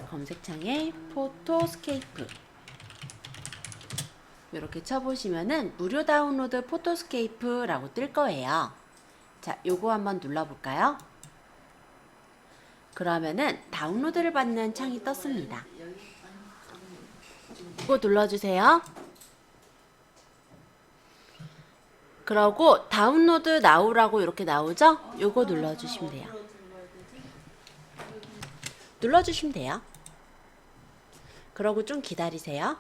검색창에 포토스케이프 이렇게 쳐보시면은 무료 다운로드 포토스케이프라고 뜰 거예요. 자, 요거 한번 눌러볼까요? 그러면은 다운로드를 받는 창이 떴습니다. 이거 눌러주세요. 그러고 다운로드 나우라고 이렇게 나오죠? 요거 눌러주시면 돼요. 눌러주시면 돼요. 그러고 좀 기다리세요.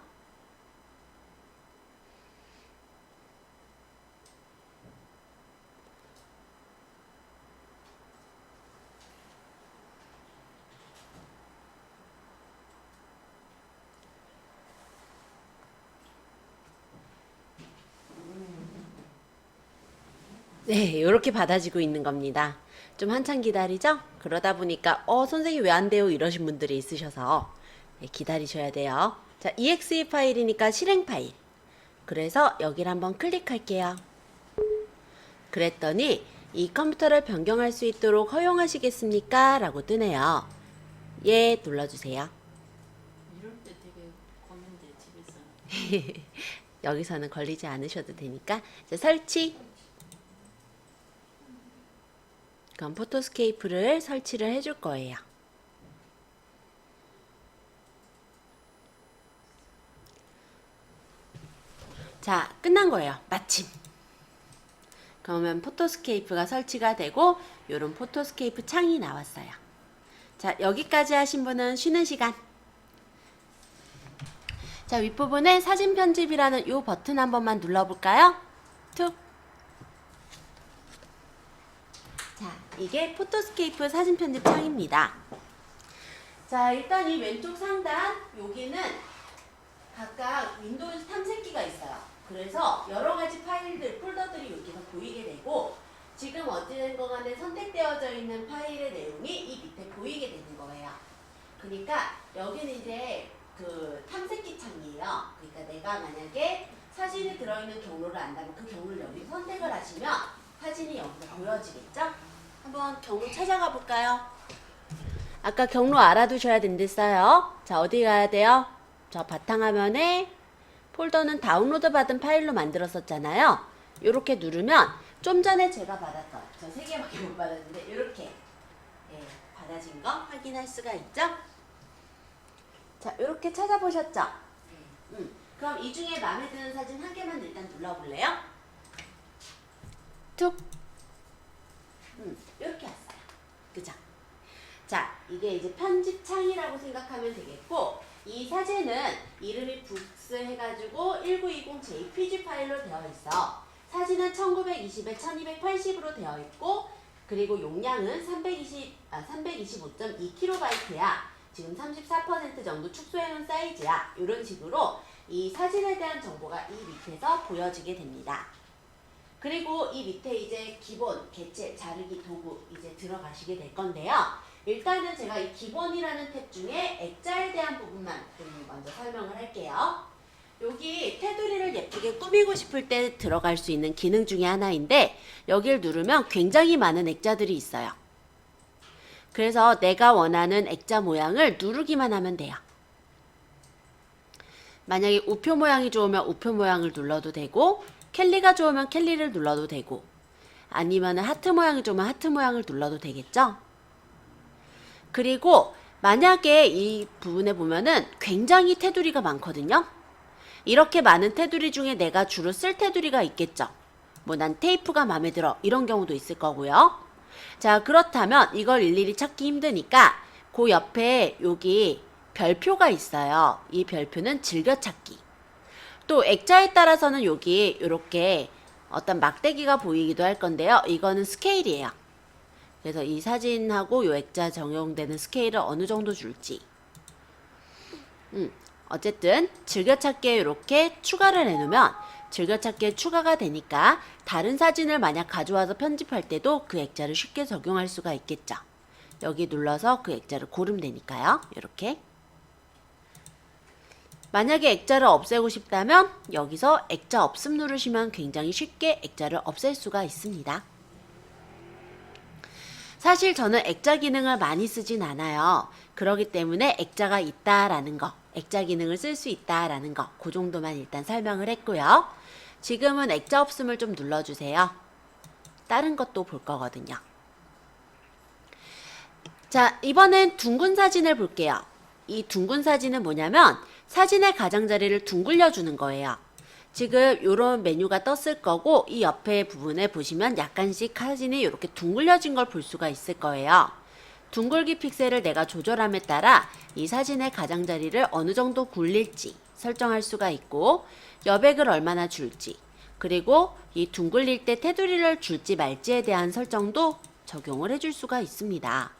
네, 이렇게 받아지고 있는 겁니다. 좀 한참 기다리죠? 그러다 보니까 선생님 왜 안 돼요? 이러신 분들이 있으셔서 네, 기다리셔야 돼요. 자, exe 파일이니까 실행 파일. 그래서 여기를 한번 클릭할게요. 그랬더니 이 컴퓨터를 변경할 수 있도록 허용하시겠습니까? 라고 뜨네요. 예, 눌러주세요. 이럴 때 되게 고민돼, 집에서. 여기서는 걸리지 않으셔도 되니까. 자, 설치. 그럼 포토스케이프를 설치를 해줄 거예요. 자, 끝난 거예요. 마침. 그러면 포토스케이프가 설치가 되고 요런 포토스케이프 창이 나왔어요. 자, 여기까지 하신 분은 쉬는 시간. 자, 윗부분에 사진 편집이라는 요 버튼 한 번만 눌러볼까요? 툭. 자, 이게 포토스케이프 사진 편집 창입니다. 자, 일단 이 왼쪽 상단 여기는 각각 윈도우 탐색기가 있어요. 그래서 여러 가지 파일들, 폴더들이 여기서 보이게 되고 지금 어찌된 거 간에 선택되어져 있는 파일의 내용이 이 밑에 보이게 되는 거예요. 그러니까 여기는 이제 그 탐색기 창이에요. 그러니까 내가 만약에 사진이 들어있는 경로를 안다면 그 경로를 여기서 선택을 하시면 사진이 여기서 보여지겠죠? 한번 경로 찾아가 볼까요? 아까 경로 알아두셔야 된댔어요. 자, 어디 가야 돼요? 저 바탕화면에 폴더는 다운로드 받은 파일로 만들었었잖아요. 이렇게 누르면 좀 전에 제가 받았던 저 3개밖에 못 받았는데 이렇게 예, 받아진 거 확인할 수가 있죠? 자, 이렇게 찾아보셨죠? 그럼 이 중에 마음에 드는 사진 한 개만 일단 눌러볼래요? 툭. 이렇게 왔어요. 그죠? 자, 이게 이제 편집창이라고 생각하면 되겠고 이 사진은 이름이 북스 해가지고 1920 JPG 파일로 되어 있어. 사진은 1920에 1280으로 되어 있고 그리고 용량은 325.2KB야. 지금 34% 정도 축소해 놓은 사이즈야. 이런 식으로 이 사진에 대한 정보가 이 밑에서 보여지게 됩니다. 그리고 이 밑에 이제 기본, 개체, 자르기 도구 이제 들어가시게 될 건데요. 일단은 제가 이 기본이라는 탭 중에 액자에 대한 부분만 좀 먼저 설명을 할게요. 여기 테두리를 예쁘게 꾸미고 싶을 때 들어갈 수 있는 기능 중에 하나인데 여기를 누르면 굉장히 많은 액자들이 있어요. 그래서 내가 원하는 액자 모양을 누르기만 하면 돼요. 만약에 우표 모양이 좋으면 우표 모양을 눌러도 되고 캘리가 좋으면 캘리를 눌러도 되고 아니면 하트 모양이 좋으면 하트 모양을 눌러도 되겠죠? 그리고 만약에 이 부분에 보면은 굉장히 테두리가 많거든요. 이렇게 많은 테두리 중에 내가 주로 쓸 테두리가 있겠죠. 뭐 난 테이프가 마음에 들어 이런 경우도 있을 거고요. 자, 그렇다면 이걸 일일이 찾기 힘드니까 그 옆에 여기 별표가 있어요. 이 별표는 즐겨찾기. 또 액자에 따라서는 여기 이렇게 어떤 막대기가 보이기도 할 건데요. 이거는 스케일이에요. 그래서 이 사진하고 이 액자 적용되는 스케일을 어느 정도 줄지. 어쨌든 즐겨찾기에 이렇게 추가를 해놓으면 즐겨찾기에 추가가 되니까 다른 사진을 만약 가져와서 편집할 때도 그 액자를 쉽게 적용할 수가 있겠죠. 여기 눌러서 그 액자를 고르면 되니까요. 이렇게. 만약에 액자를 없애고 싶다면 여기서 액자 없음 누르시면 굉장히 쉽게 액자를 없앨 수가 있습니다. 사실 저는 액자 기능을 많이 쓰진 않아요. 그렇기 때문에 액자가 있다라는 거, 액자 기능을 쓸 수 있다라는 거, 그 정도만 일단 설명을 했고요. 지금은 액자 없음을 좀 눌러주세요. 다른 것도 볼 거거든요. 자, 이번엔 둥근 사진을 볼게요. 이 둥근 사진은 뭐냐면 사진의 가장자리를 둥글려 주는 거예요. 지금 이런 메뉴가 떴을 거고 이 옆에 부분에 보시면 약간씩 사진이 이렇게 둥글려진 걸 볼 수가 있을 거예요. 둥글기 픽셀을 내가 조절함에 따라 이 사진의 가장자리를 어느 정도 굴릴지 설정할 수가 있고 여백을 얼마나 줄지 그리고 이 둥글릴 때 테두리를 줄지 말지에 대한 설정도 적용을 해줄 수가 있습니다.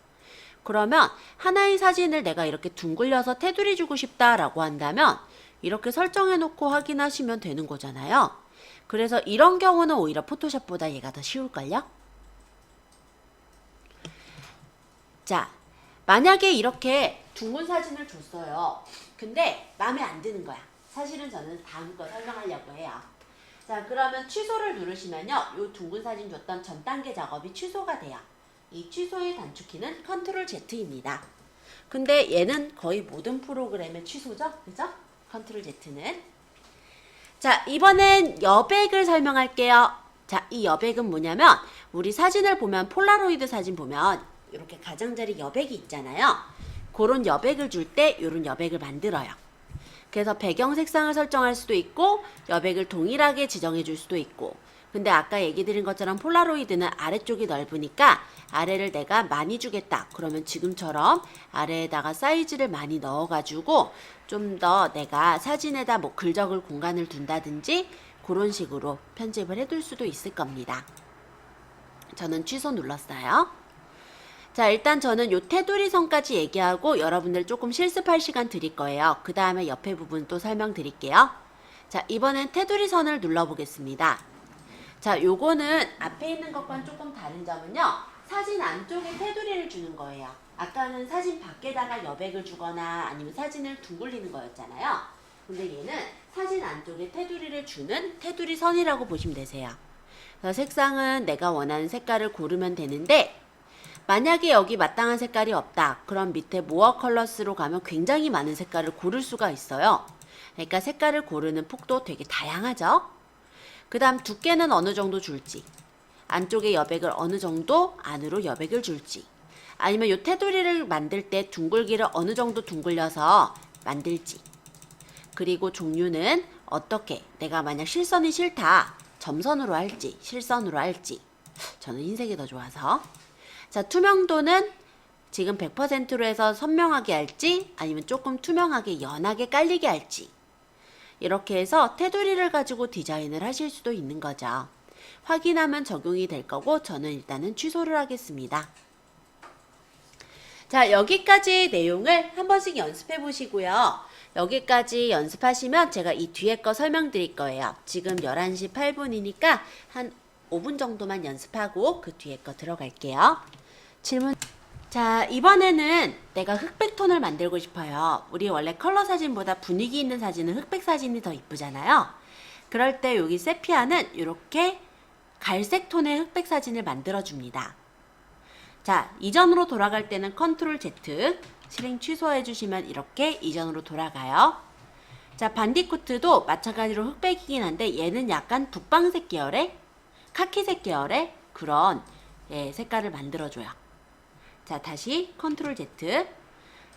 그러면 하나의 사진을 내가 이렇게 둥글려서 테두리 주고 싶다라고 한다면 이렇게 설정해 놓고 확인하시면 되는 거잖아요. 그래서 이런 경우는 오히려 포토샵보다 얘가 더 쉬울걸요? 자, 만약에 이렇게 둥근 사진을 줬어요. 근데 마음에 안 드는 거야. 사실은 저는 다음 거 설명하려고 해요. 자, 그러면 취소를 누르시면요. 이 둥근 사진 줬던 전 단계 작업이 취소가 돼요. 이 취소의 단축키는 컨트롤 Z입니다. 근데 얘는 거의 모든 프로그램의 취소죠? 그죠? 컨트롤 Z는. 자, 이번엔 여백을 설명할게요. 자, 이 여백은 뭐냐면 우리 사진을 보면 폴라로이드 사진 보면 이렇게 가장자리 여백이 있잖아요. 그런 여백을 줄 때 이런 여백을 만들어요. 그래서 배경 색상을 설정할 수도 있고 여백을 동일하게 지정해 줄 수도 있고 근데 아까 얘기 드린 것처럼 폴라로이드는 아래쪽이 넓으니까 아래를 내가 많이 주겠다. 그러면 지금처럼 아래에다가 사이즈를 많이 넣어가지고 좀 더 내가 사진에다 뭐 글 적을 공간을 둔다든지 그런 식으로 편집을 해둘 수도 있을 겁니다. 저는 취소 눌렀어요. 자, 일단 저는 요 테두리 선까지 얘기하고 여러분들 조금 실습할 시간 드릴 거예요. 그 다음에 옆에 부분 또 설명드릴게요. 자, 이번엔 테두리 선을 눌러보겠습니다. 자, 요거는 앞에 있는 것과는 조금 다른 점은요. 사진 안쪽에 테두리를 주는 거예요. 아까는 사진 밖에다가 여백을 주거나 아니면 사진을 둥글리는 거였잖아요. 근데 얘는 사진 안쪽에 테두리를 주는 테두리 선이라고 보시면 되세요. 그래서 색상은 내가 원하는 색깔을 고르면 되는데 만약에 여기 마땅한 색깔이 없다. 그럼 밑에 모어 컬러스로 가면 굉장히 많은 색깔을 고를 수가 있어요. 그러니까 색깔을 고르는 폭도 되게 다양하죠. 그 다음 두께는 어느 정도 줄지 안쪽에 여백을 어느 정도 안으로 여백을 줄지 아니면 이 테두리를 만들 때 둥글기를 어느 정도 둥글려서 만들지 그리고 종류는 어떻게 내가 만약 실선이 싫다 점선으로 할지 실선으로 할지 저는 흰색이 더 좋아서 자 투명도는 지금 100%로 해서 선명하게 할지 아니면 조금 투명하게 연하게 깔리게 할지 이렇게 해서 테두리를 가지고 디자인을 하실 수도 있는 거죠. 확인하면 적용이 될 거고 저는 일단은 취소를 하겠습니다. 자, 여기까지 내용을 한 번씩 연습해 보시고요. 여기까지 연습하시면 제가 이 뒤에 거 설명드릴 거예요. 지금 11시 8분이니까 한 5분 정도만 연습하고 그 뒤에 거 들어갈게요. 질문. 자, 이번에는 내가 흑백 톤을 만들고 싶어요. 우리 원래 컬러 사진보다 분위기 있는 사진은 흑백 사진이 더 이쁘잖아요. 그럴 때 여기 세피아는 이렇게 갈색 톤의 흑백 사진을 만들어 줍니다. 자, 이전으로 돌아갈 때는 컨트롤 Z 실행 취소해 주시면 이렇게 이전으로 돌아가요. 자, 반디코트도 마찬가지로 흑백이긴 한데 얘는 약간 북방색 계열의 카키색 계열의 그런 색깔을 만들어 줘요. 자, 다시 컨트롤 Z.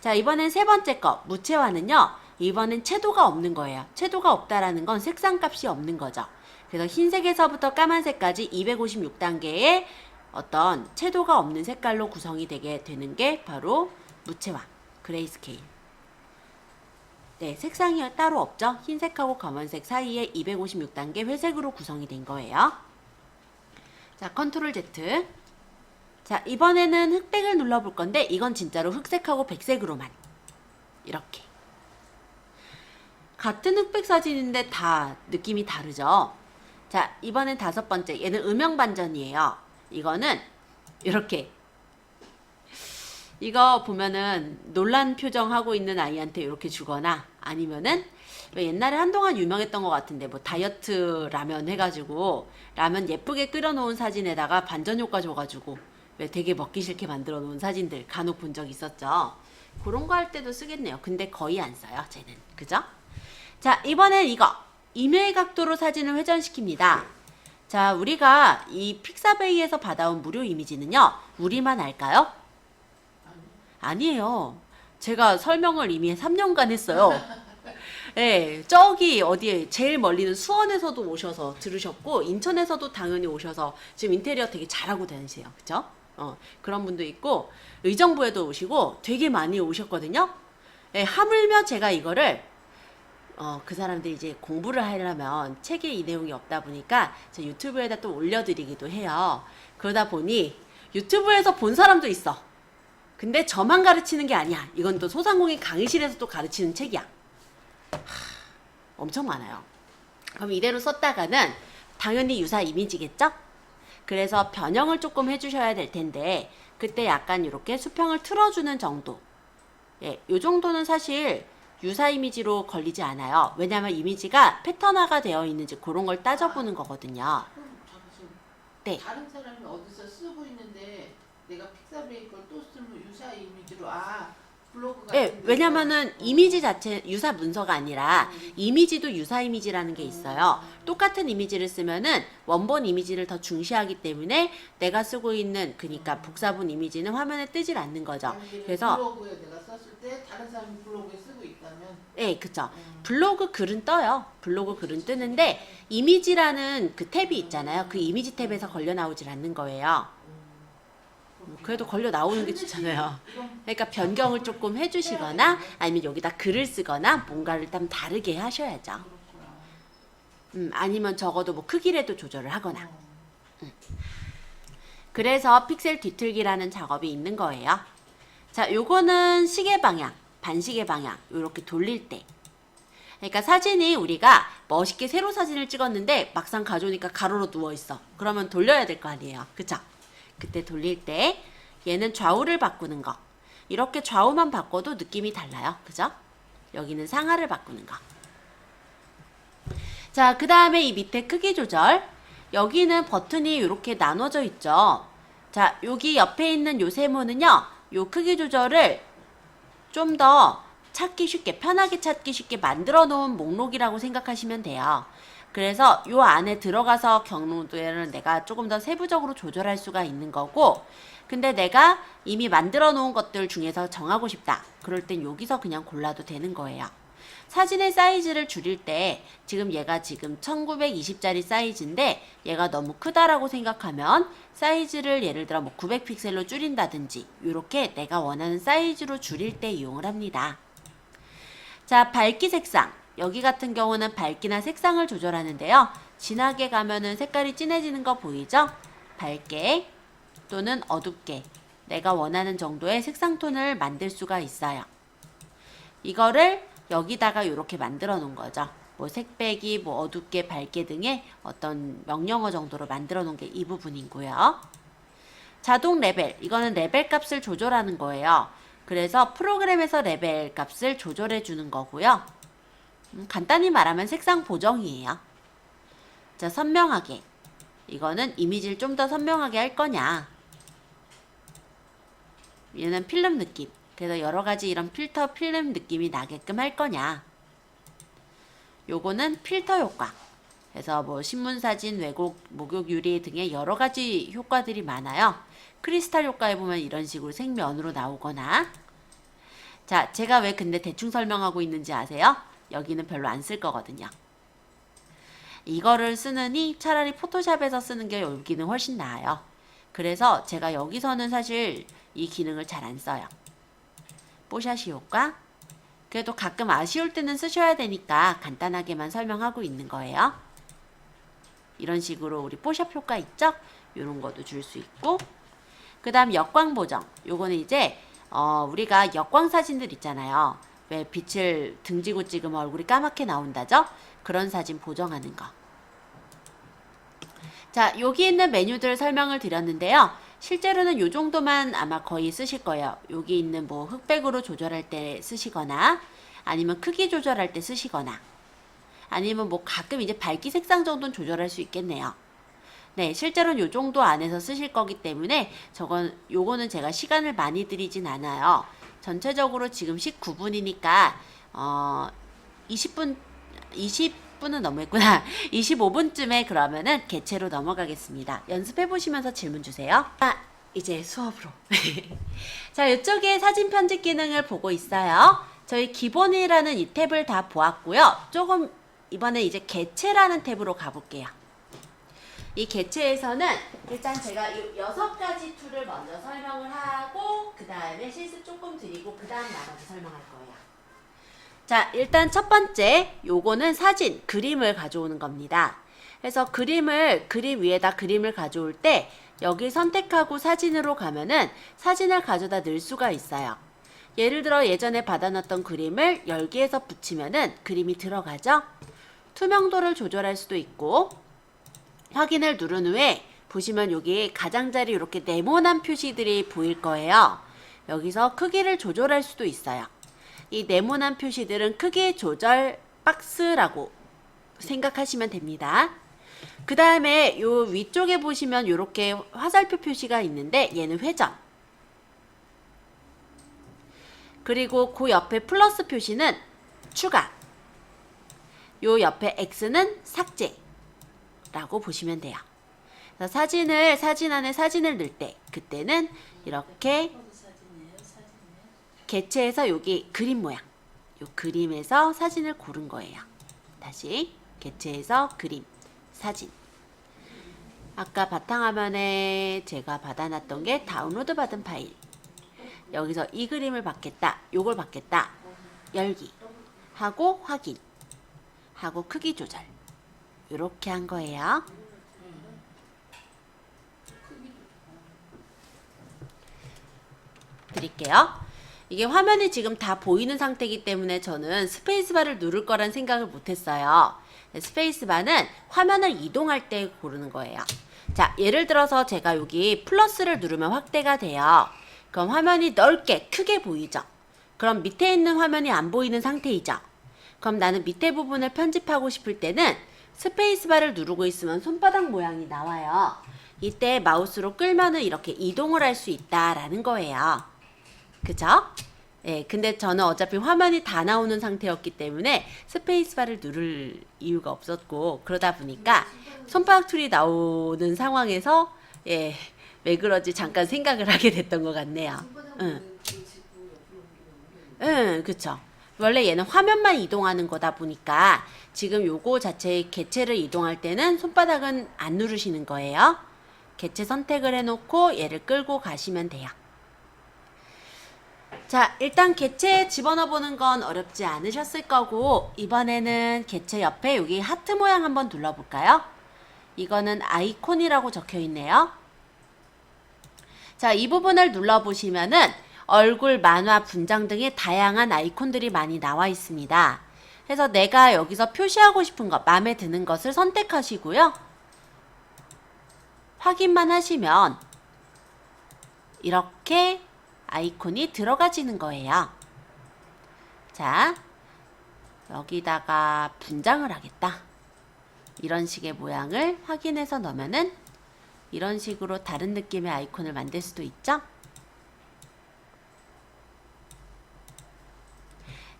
자, 이번엔 세 번째 거 무채화는요. 이번엔 채도가 없는 거예요. 채도가 없다라는 건 색상 값이 없는 거죠. 그래서 흰색에서부터 까만색까지 256단계의 어떤 채도가 없는 색깔로 구성이 되게 되는 게 바로 무채화, 그레이스케일. 네, 색상이 따로 없죠. 흰색하고 검은색 사이에 256단계 회색으로 구성이 된 거예요. 자, 컨트롤 Z. 자, 이번에는 흑백을 눌러볼 건데 이건 진짜로 흑색하고 백색으로만 이렇게 같은 흑백 사진인데 다 느낌이 다르죠. 자, 이번엔 다섯 번째 얘는 음영 반전이에요. 이거는 이렇게 이거 보면은 놀란 표정 하고 있는 아이한테 이렇게 주거나 아니면은 왜 옛날에 한동안 유명했던 것 같은데 뭐 다이어트 라면 해가지고 라면 예쁘게 끓여놓은 사진에다가 반전 효과 줘가지고 왜 되게 먹기 싫게 만들어 놓은 사진들 간혹 본 적 있었죠. 그런 거 할 때도 쓰겠네요. 근데 거의 안 써요, 쟤는. 그죠? 자, 이번엔 이거. 이메일 각도로 사진을 회전시킵니다. 자, 우리가 이 픽사베이에서 받아온 무료 이미지는요, 우리만 알까요? 아니에요. 제가 설명을 이미 3년간 했어요. 네, 저기 어디에 제일 멀리는 수원에서도 오셔서 들으셨고, 인천에서도 당연히 오셔서 지금 인테리어 되게 잘하고 다니세요. 그죠? 그런 분도 있고, 의정부에도 오시고 되게 많이 오셨거든요. 네, 하물며 제가 이거를 그 사람들이 이제 공부를 하려면 책에 이 내용이 없다 보니까 저 유튜브에다 또 올려드리기도 해요. 그러다 보니 유튜브에서 본 사람도 있어. 근데 저만 가르치는 게 아니야. 이건 또 소상공인 강의실에서 또 가르치는 책이야. 엄청 많아요. 그럼 이대로 썼다가는 당연히 유사 이미지겠죠? 그래서 변형을 조금 해주셔야 될 텐데 그때 약간 이렇게 수평을 틀어주는 정도. 예, 요 정도는 사실 유사 이미지로 걸리지 않아요. 왜냐하면 이미지가 패턴화가 되어 있는지 그런 걸 따져보는 거거든요. 그럼 잠시 네. 다른 사람이 어디서 쓰고 있는데 내가 픽사베이 걸 또 쓰면 유사 이미지로 블로그 같은 예, 데서 왜냐면은 이미지 자체 유사 문서가 아니라 이미지도 유사 이미지라는 게 있어요. 똑같은 이미지를 쓰면은 원본 이미지를 더 중시하기 때문에 내가 쓰고 있는 그러니까 복사본 이미지는 화면에 뜨질 않는 거죠. 만약에 그래서 블로그에 내가 썼을 때 다른 사람이 블로그에 쓰고 있다면 예, 그쵸. 블로그 글은 떠요. 블로그 글은 뜨는데 이미지라는 그 탭이 있잖아요. 그 이미지 탭에서 걸려 나오질 않는 거예요. 그래도 걸려 나오는 게 좋잖아요. 그러니까 변경을 조금 해주시거나 아니면 여기다 글을 쓰거나 뭔가를 좀 다르게 하셔야죠. 아니면 적어도 뭐 크기라도 조절을 하거나. 그래서 픽셀 뒤틀기라는 작업이 있는 거예요. 자, 요거는 시계 방향, 반시계 방향 요렇게 돌릴 때. 그러니까 사진이 우리가 멋있게 세로 사진을 찍었는데 막상 가져오니까 가로로 누워있어. 그러면 돌려야 될 거 아니에요. 그쵸? 그때 돌릴 때 얘는 좌우를 바꾸는 거. 이렇게 좌우만 바꿔도 느낌이 달라요. 그죠? 여기는 상하를 바꾸는 거. 자, 그 다음에 이 밑에 크기 조절. 여기는 버튼이 이렇게 나눠져 있죠. 자, 여기 옆에 있는 요 세모는요. 요 크기 조절을 좀 더 찾기 쉽게, 편하게 찾기 쉽게 만들어 놓은 목록이라고 생각하시면 돼요. 그래서 요 안에 들어가서 경로들을 내가 조금 더 세부적으로 조절할 수가 있는 거고, 근데 내가 이미 만들어 놓은 것들 중에서 정하고 싶다. 그럴 땐 여기서 그냥 골라도 되는 거예요. 사진의 사이즈를 줄일 때 지금 얘가 지금 1920짜리 사이즈인데 얘가 너무 크다라고 생각하면 사이즈를 예를 들어 뭐 900픽셀로 줄인다든지 이렇게 내가 원하는 사이즈로 줄일 때 이용을 합니다. 자, 밝기 색상. 여기 같은 경우는 밝기나 색상을 조절하는데요. 진하게 가면은 색깔이 진해지는 거 보이죠? 밝게 또는 어둡게 내가 원하는 정도의 색상 톤을 만들 수가 있어요. 이거를 여기다가 이렇게 만들어 놓은 거죠. 뭐 색배기, 뭐 어둡게, 밝게 등의 어떤 명령어 정도로 만들어 놓은 게 이 부분이고요. 자동 레벨. 이거는 레벨 값을 조절하는 거예요. 그래서 프로그램에서 레벨 값을 조절해 주는 거고요. 간단히 말하면 색상 보정이에요. 자, 선명하게. 이거는 이미지를 좀 더 선명하게 할 거냐. 얘는 필름 느낌. 그래서 여러 가지 이런 필터, 필름 느낌이 나게끔 할 거냐. 요거는 필터 효과. 그래서 뭐 신문사진, 왜곡, 목욕 유리 등의 여러 가지 효과들이 많아요. 크리스탈 효과에 보면 이런 식으로 생면으로 나오거나. 자, 제가 왜 근데 대충 설명하고 있는지 아세요? 여기는 별로 안 쓸 거거든요. 이거를 쓰느니 차라리 포토샵에서 쓰는 게 여기는 훨씬 나아요. 그래서 제가 여기서는 사실 이 기능을 잘 안 써요. 뽀샤시 효과. 그래도 가끔 아쉬울 때는 쓰셔야 되니까 간단하게만 설명하고 있는 거예요. 이런 식으로 우리 뽀샵 효과 있죠? 이런 것도 줄 수 있고. 그 다음 역광 보정. 요거는 이제 우리가 역광 사진들 있잖아요. 왜 빛을 등지고 찍으면 얼굴이 까맣게 나온다죠? 그런 사진 보정하는 거. 자, 여기 있는 메뉴들 설명을 드렸는데요. 실제로는 요 정도만 아마 거의 쓰실 거예요. 여기 있는 뭐 흑백으로 조절할 때 쓰시거나 아니면 크기 조절할 때 쓰시거나 아니면 뭐 가끔 이제 밝기 색상 정도는 조절할 수 있겠네요. 네, 실제로는 요 정도 안에서 쓰실 거기 때문에 요거는 제가 시간을 많이 들이진 않아요. 전체적으로 지금 19분이니까 20분은 너무했구나. 25분쯤에 그러면은 개체로 넘어가겠습니다. 연습해 보시면서 질문 주세요. 이제 수업으로. 자, 이쪽에 사진 편집 기능을 보고 있어요. 저희 기본이라는 이 탭을 다 보았고요. 조금 이번에 이제 개체라는 탭으로 가볼게요. 이 개체에서는 일단 제가 이 6가지 툴을 먼저 설명을 하고 그 다음에 실습 조금 드리고 그 다음 나머지 설명할 거예요. 자, 일단 첫 번째 요거는 사진, 그림을 가져오는 겁니다. 그래서 그림 위에다 그림을 가져올 때 여기 선택하고 사진으로 가면은 사진을 가져다 넣을 수가 있어요. 예를 들어 예전에 받아놨던 그림을 열기에서 붙이면은 그림이 들어가죠. 투명도를 조절할 수도 있고 확인을 누른 후에 보시면 여기 가장자리 이렇게 네모난 표시들이 보일 거예요. 여기서 크기를 조절할 수도 있어요. 이 네모난 표시들은 크기 조절 박스라고 생각하시면 됩니다. 그 다음에 요 위쪽에 보시면 이렇게 화살표 표시가 있는데 얘는 회전. 그리고 그 옆에 플러스 표시는 추가. 요 옆에 X는 삭제. 라고 보시면 돼요. 그래서 사진 안에 사진을 넣을 때 그때는 이렇게 개체에서 여기 그림 모양 요 그림에서 사진을 고른 거예요. 다시 개체에서 그림 사진. 아까 바탕화면에 제가 받아놨던 게 다운로드 받은 파일. 여기서 이 그림을 받겠다, 요걸 받겠다, 열기 하고 확인 하고 크기 조절 이렇게 한 거예요. 드릴게요. 이게 화면이 지금 다 보이는 상태이기 때문에 저는 스페이스바를 누를 거란 생각을 못했어요. 스페이스바는 화면을 이동할 때 고르는 거예요. 자, 예를 들어서 제가 여기 플러스를 누르면 확대가 돼요. 그럼 화면이 넓게 크게 보이죠. 그럼 밑에 있는 화면이 안 보이는 상태이죠. 그럼 나는 밑에 부분을 편집하고 싶을 때는 스페이스바를 누르고 있으면 손바닥 모양이 나와요. 이때 마우스로 끌면은 이렇게 이동을 할 수 있다라는 거예요. 그죠? 예, 근데 저는 어차피 화면이 다 나오는 상태였기 때문에 스페이스바를 누를 이유가 없었고 그러다 보니까 손바닥 툴이 나오는 상황에서 예, 왜 그러지 잠깐 생각을 하게 됐던 것 같네요. 응, 그쵸. 원래 얘는 화면만 이동하는 거다 보니까 지금 요거 자체의 개체를 이동할 때는 손바닥은 안 누르시는 거예요. 개체 선택을 해놓고 얘를 끌고 가시면 돼요. 자, 일단 개체 집어넣어 보는 건 어렵지 않으셨을 거고 이번에는 개체 옆에 여기 하트 모양 한번 눌러볼까요? 이거는 아이콘이라고 적혀 있네요. 자, 이 부분을 눌러보시면은 얼굴, 만화, 분장 등의 다양한 아이콘들이 많이 나와 있습니다. 그래서 내가 여기서 표시하고 싶은 것, 마음에 드는 것을 선택하시고요. 확인만 하시면 이렇게 아이콘이 들어가지는 거예요. 자, 여기다가 분장을 하겠다. 이런 식의 모양을 확인해서 넣으면은 이런 식으로 다른 느낌의 아이콘을 만들 수도 있죠.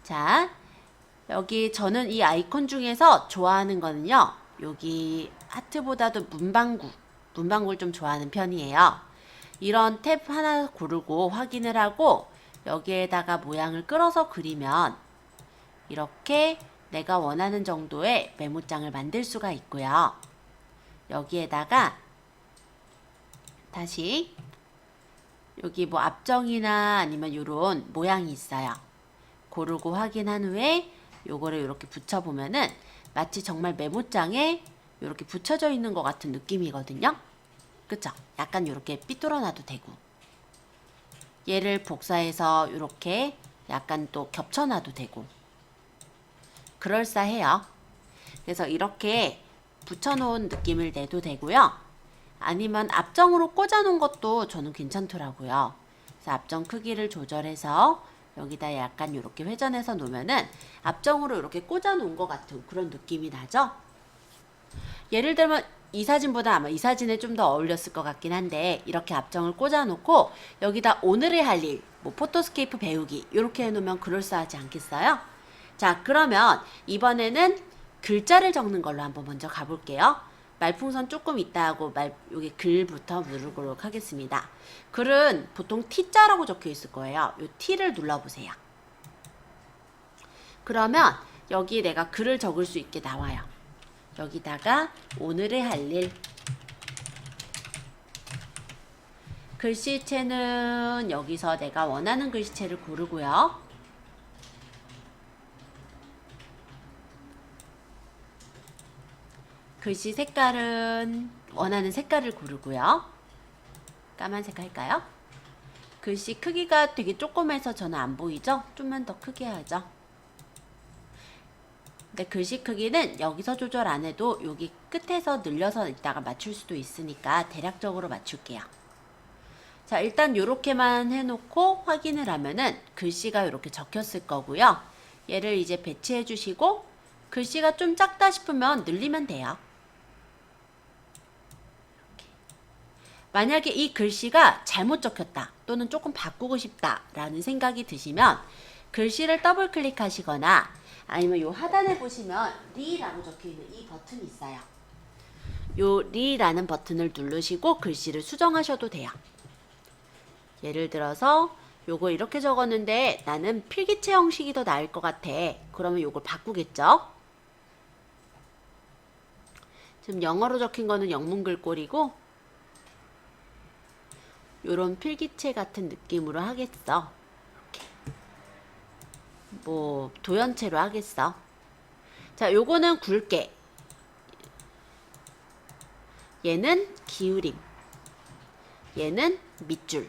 자, 여기 저는 이 아이콘 중에서 좋아하는 거는요. 여기 하트보다도 문방구를 좀 좋아하는 편이에요. 이런 탭 하나 고르고 확인을 하고 여기에다가 모양을 끌어서 그리면 이렇게 내가 원하는 정도의 메모장을 만들 수가 있고요. 여기에다가 다시 여기 뭐 앞정이나 아니면 요런 모양이 있어요. 고르고 확인한 후에 요거를 이렇게 붙여보면은 마치 정말 메모장에 이렇게 붙여져 있는 것 같은 느낌이거든요. 그쵸? 약간 이렇게 삐뚤어 놔도 되고 얘를 복사해서 이렇게 약간 또 겹쳐 놔도 되고 그럴싸해요. 그래서 이렇게 붙여놓은 느낌을 내도 되고요. 아니면 앞정으로 꽂아놓은 것도 저는 괜찮더라고요. 그래서 앞정 크기를 조절해서 여기다 약간 이렇게 회전해서 놓으면은 앞정으로 이렇게 꽂아놓은 것 같은 그런 느낌이 나죠? 예를 들면 이 사진보다 아마 이 사진에 좀 더 어울렸을 것 같긴 한데 이렇게 앞정을 꽂아놓고 여기다 오늘의 할 일, 뭐 포토스케이프 배우기 이렇게 해놓으면 그럴싸하지 않겠어요? 자, 그러면 이번에는 글자를 적는 걸로 한번 먼저 가볼게요. 말풍선 조금 있다 하고 여기 글부터 누르도록 하겠습니다. 글은 보통 T자라고 적혀 있을 거예요. 이 T를 눌러보세요. 그러면 여기 내가 글을 적을 수 있게 나와요. 여기다가 오늘의 할 일. 글씨체는 여기서 내가 원하는 글씨체를 고르고요. 글씨 색깔은 원하는 색깔을 고르고요. 까만색 할까요? 글씨 크기가 되게 조그매서 저는 안 보이죠? 좀만 더 크게 하죠. 근데 글씨 크기는 여기서 조절 안 해도 여기 끝에서 늘려서 이따가 맞출 수도 있으니까 대략적으로 맞출게요. 자, 일단 요렇게만 해놓고 확인을 하면은 글씨가 이렇게 적혔을 거고요. 얘를 이제 배치해 주시고 글씨가 좀 작다 싶으면 늘리면 돼요. 만약에 이 글씨가 잘못 적혔다 또는 조금 바꾸고 싶다 라는 생각이 드시면 글씨를 더블 클릭하시거나 아니면 요 하단에 보시면 리라고 적혀있는 이 버튼이 있어요. 요 리라는 버튼을 누르시고 글씨를 수정하셔도 돼요. 예를 들어서 요거 이렇게 적었는데 나는 필기체 형식이 더 나을 것 같아. 그러면 요걸 바꾸겠죠? 지금 영어로 적힌 거는 영문글 꼴이고 요런 필기체 같은 느낌으로 하겠어. 이렇게. 뭐 도연체로 하겠어. 자, 요거는 굵게. 얘는 기울임. 얘는 밑줄.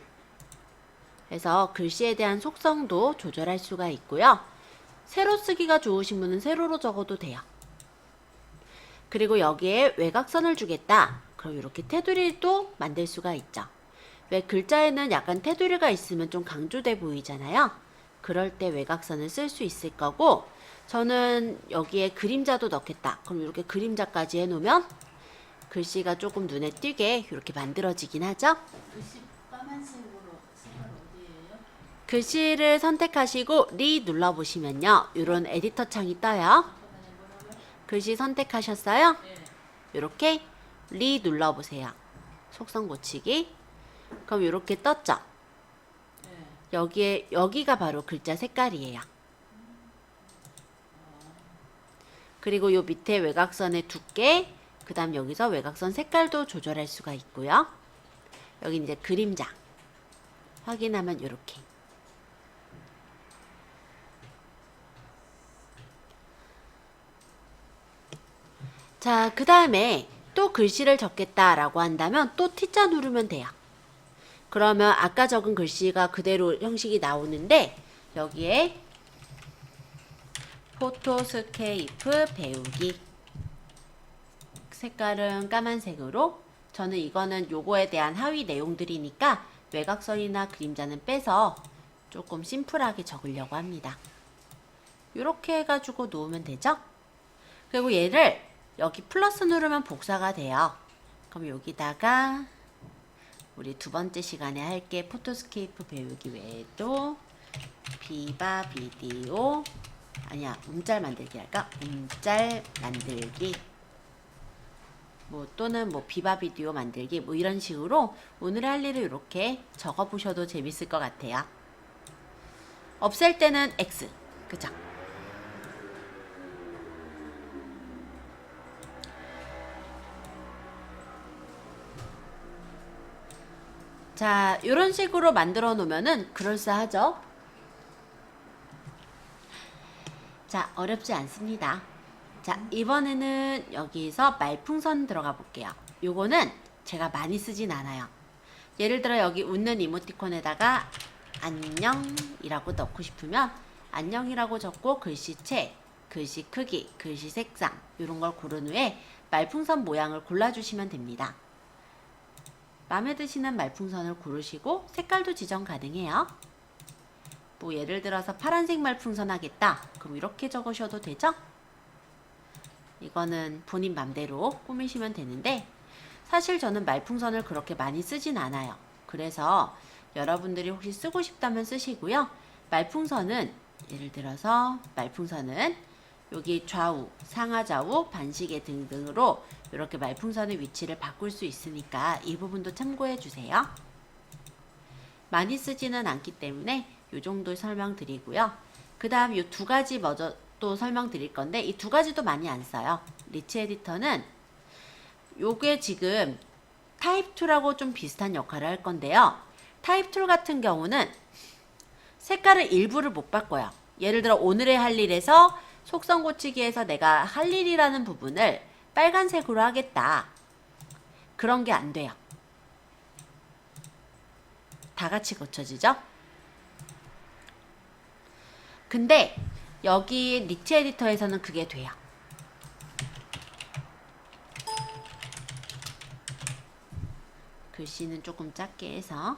그래서 글씨에 대한 속성도 조절할 수가 있고요. 세로 쓰기가 좋으신 분은 세로로 적어도 돼요. 그리고 여기에 외곽선을 주겠다. 그럼 이렇게 테두리도 만들 수가 있죠. 왜 글자에는 약간 테두리가 있으면 좀 강조돼 보이잖아요. 그럴 때 외곽선을 쓸 수 있을 거고 저는 여기에 그림자도 넣겠다. 그럼 이렇게 그림자까지 해놓으면 글씨가 조금 눈에 띄게 이렇게 만들어지긴 하죠. 글씨 까만색으로 색깔 어디예요? 글씨를 선택하시고 리 눌러보시면요. 이런 에디터 창이 떠요. 잠깐만요, 뭐라고요? 글씨 선택하셨어요? 네. 이렇게 리 눌러보세요. 속성 고치기. 그럼 이렇게 떴죠? 네. 여기가 바로 글자 색깔이에요. 그리고 요 밑에 외곽선의 두께, 그 다음 여기서 외곽선 색깔도 조절할 수가 있고요. 여기 이제 그림자. 확인하면 이렇게. 자, 그 다음에 또 글씨를 적겠다라고 한다면 또 T자 누르면 돼요. 그러면 아까 적은 글씨가 그대로 형식이 나오는데 여기에 포토스케이프 배우기 색깔은 까만색으로 저는 이거는 요거에 대한 하위 내용들이니까 외곽선이나 그림자는 빼서 조금 심플하게 적으려고 합니다. 이렇게 해가지고 놓으면 되죠? 그리고 얘를 여기 플러스 누르면 복사가 돼요. 그럼 여기다가 우리 두 번째 시간에 할게 포토스케이프 배우기 외에도 비바 비디오 아니야 움짤 만들기 할까? 움짤 만들기 뭐 또는 뭐 비바 비디오 만들기 뭐 이런 식으로 오늘 할 일을 이렇게 적어 보셔도 재밌을 것 같아요. 없앨 때는 X 그죠? 자, 이런 식으로 만들어 놓으면은 그럴싸하죠? 자, 어렵지 않습니다. 자, 이번에는 여기서 말풍선 들어가 볼게요. 요거는 제가 많이 쓰진 않아요. 예를 들어 여기 웃는 이모티콘에다가 안녕이라고 넣고 싶으면 안녕이라고 적고 글씨체, 글씨 크기, 글씨 색상 이런 걸 고른 후에 말풍선 모양을 골라주시면 됩니다. 마음에 드시는 말풍선을 고르시고 색깔도 지정 가능해요. 뭐 예를 들어서 파란색 말풍선 하겠다. 그럼 이렇게 적으셔도 되죠? 이거는 본인 맘대로 꾸미시면 되는데 사실 저는 말풍선을 그렇게 많이 쓰진 않아요. 그래서 여러분들이 혹시 쓰고 싶다면 쓰시고요. 말풍선은 예를 들어서 말풍선은 여기 좌우, 상하좌우, 반시계 등등으로 이렇게 말풍선의 위치를 바꿀 수 있으니까 이 부분도 참고해 주세요. 많이 쓰지는 않기 때문에 이 정도 설명드리고요. 그 다음 이 두 가지 먼저 또 설명드릴 건데 이 두 가지도 많이 안 써요. 리치 에디터는 요게 지금 타입 툴하고 좀 비슷한 역할을 할 건데요. 타입 툴 같은 경우는 색깔을 일부를 못 바꿔요. 예를 들어 오늘의 할 일에서 속성 고치기에서 내가 할 일이라는 부분을 빨간색으로 하겠다. 그런 게 안 돼요. 다 같이 고쳐지죠? 근데 여기 리치 에디터에서는 그게 돼요. 글씨는 조금 작게 해서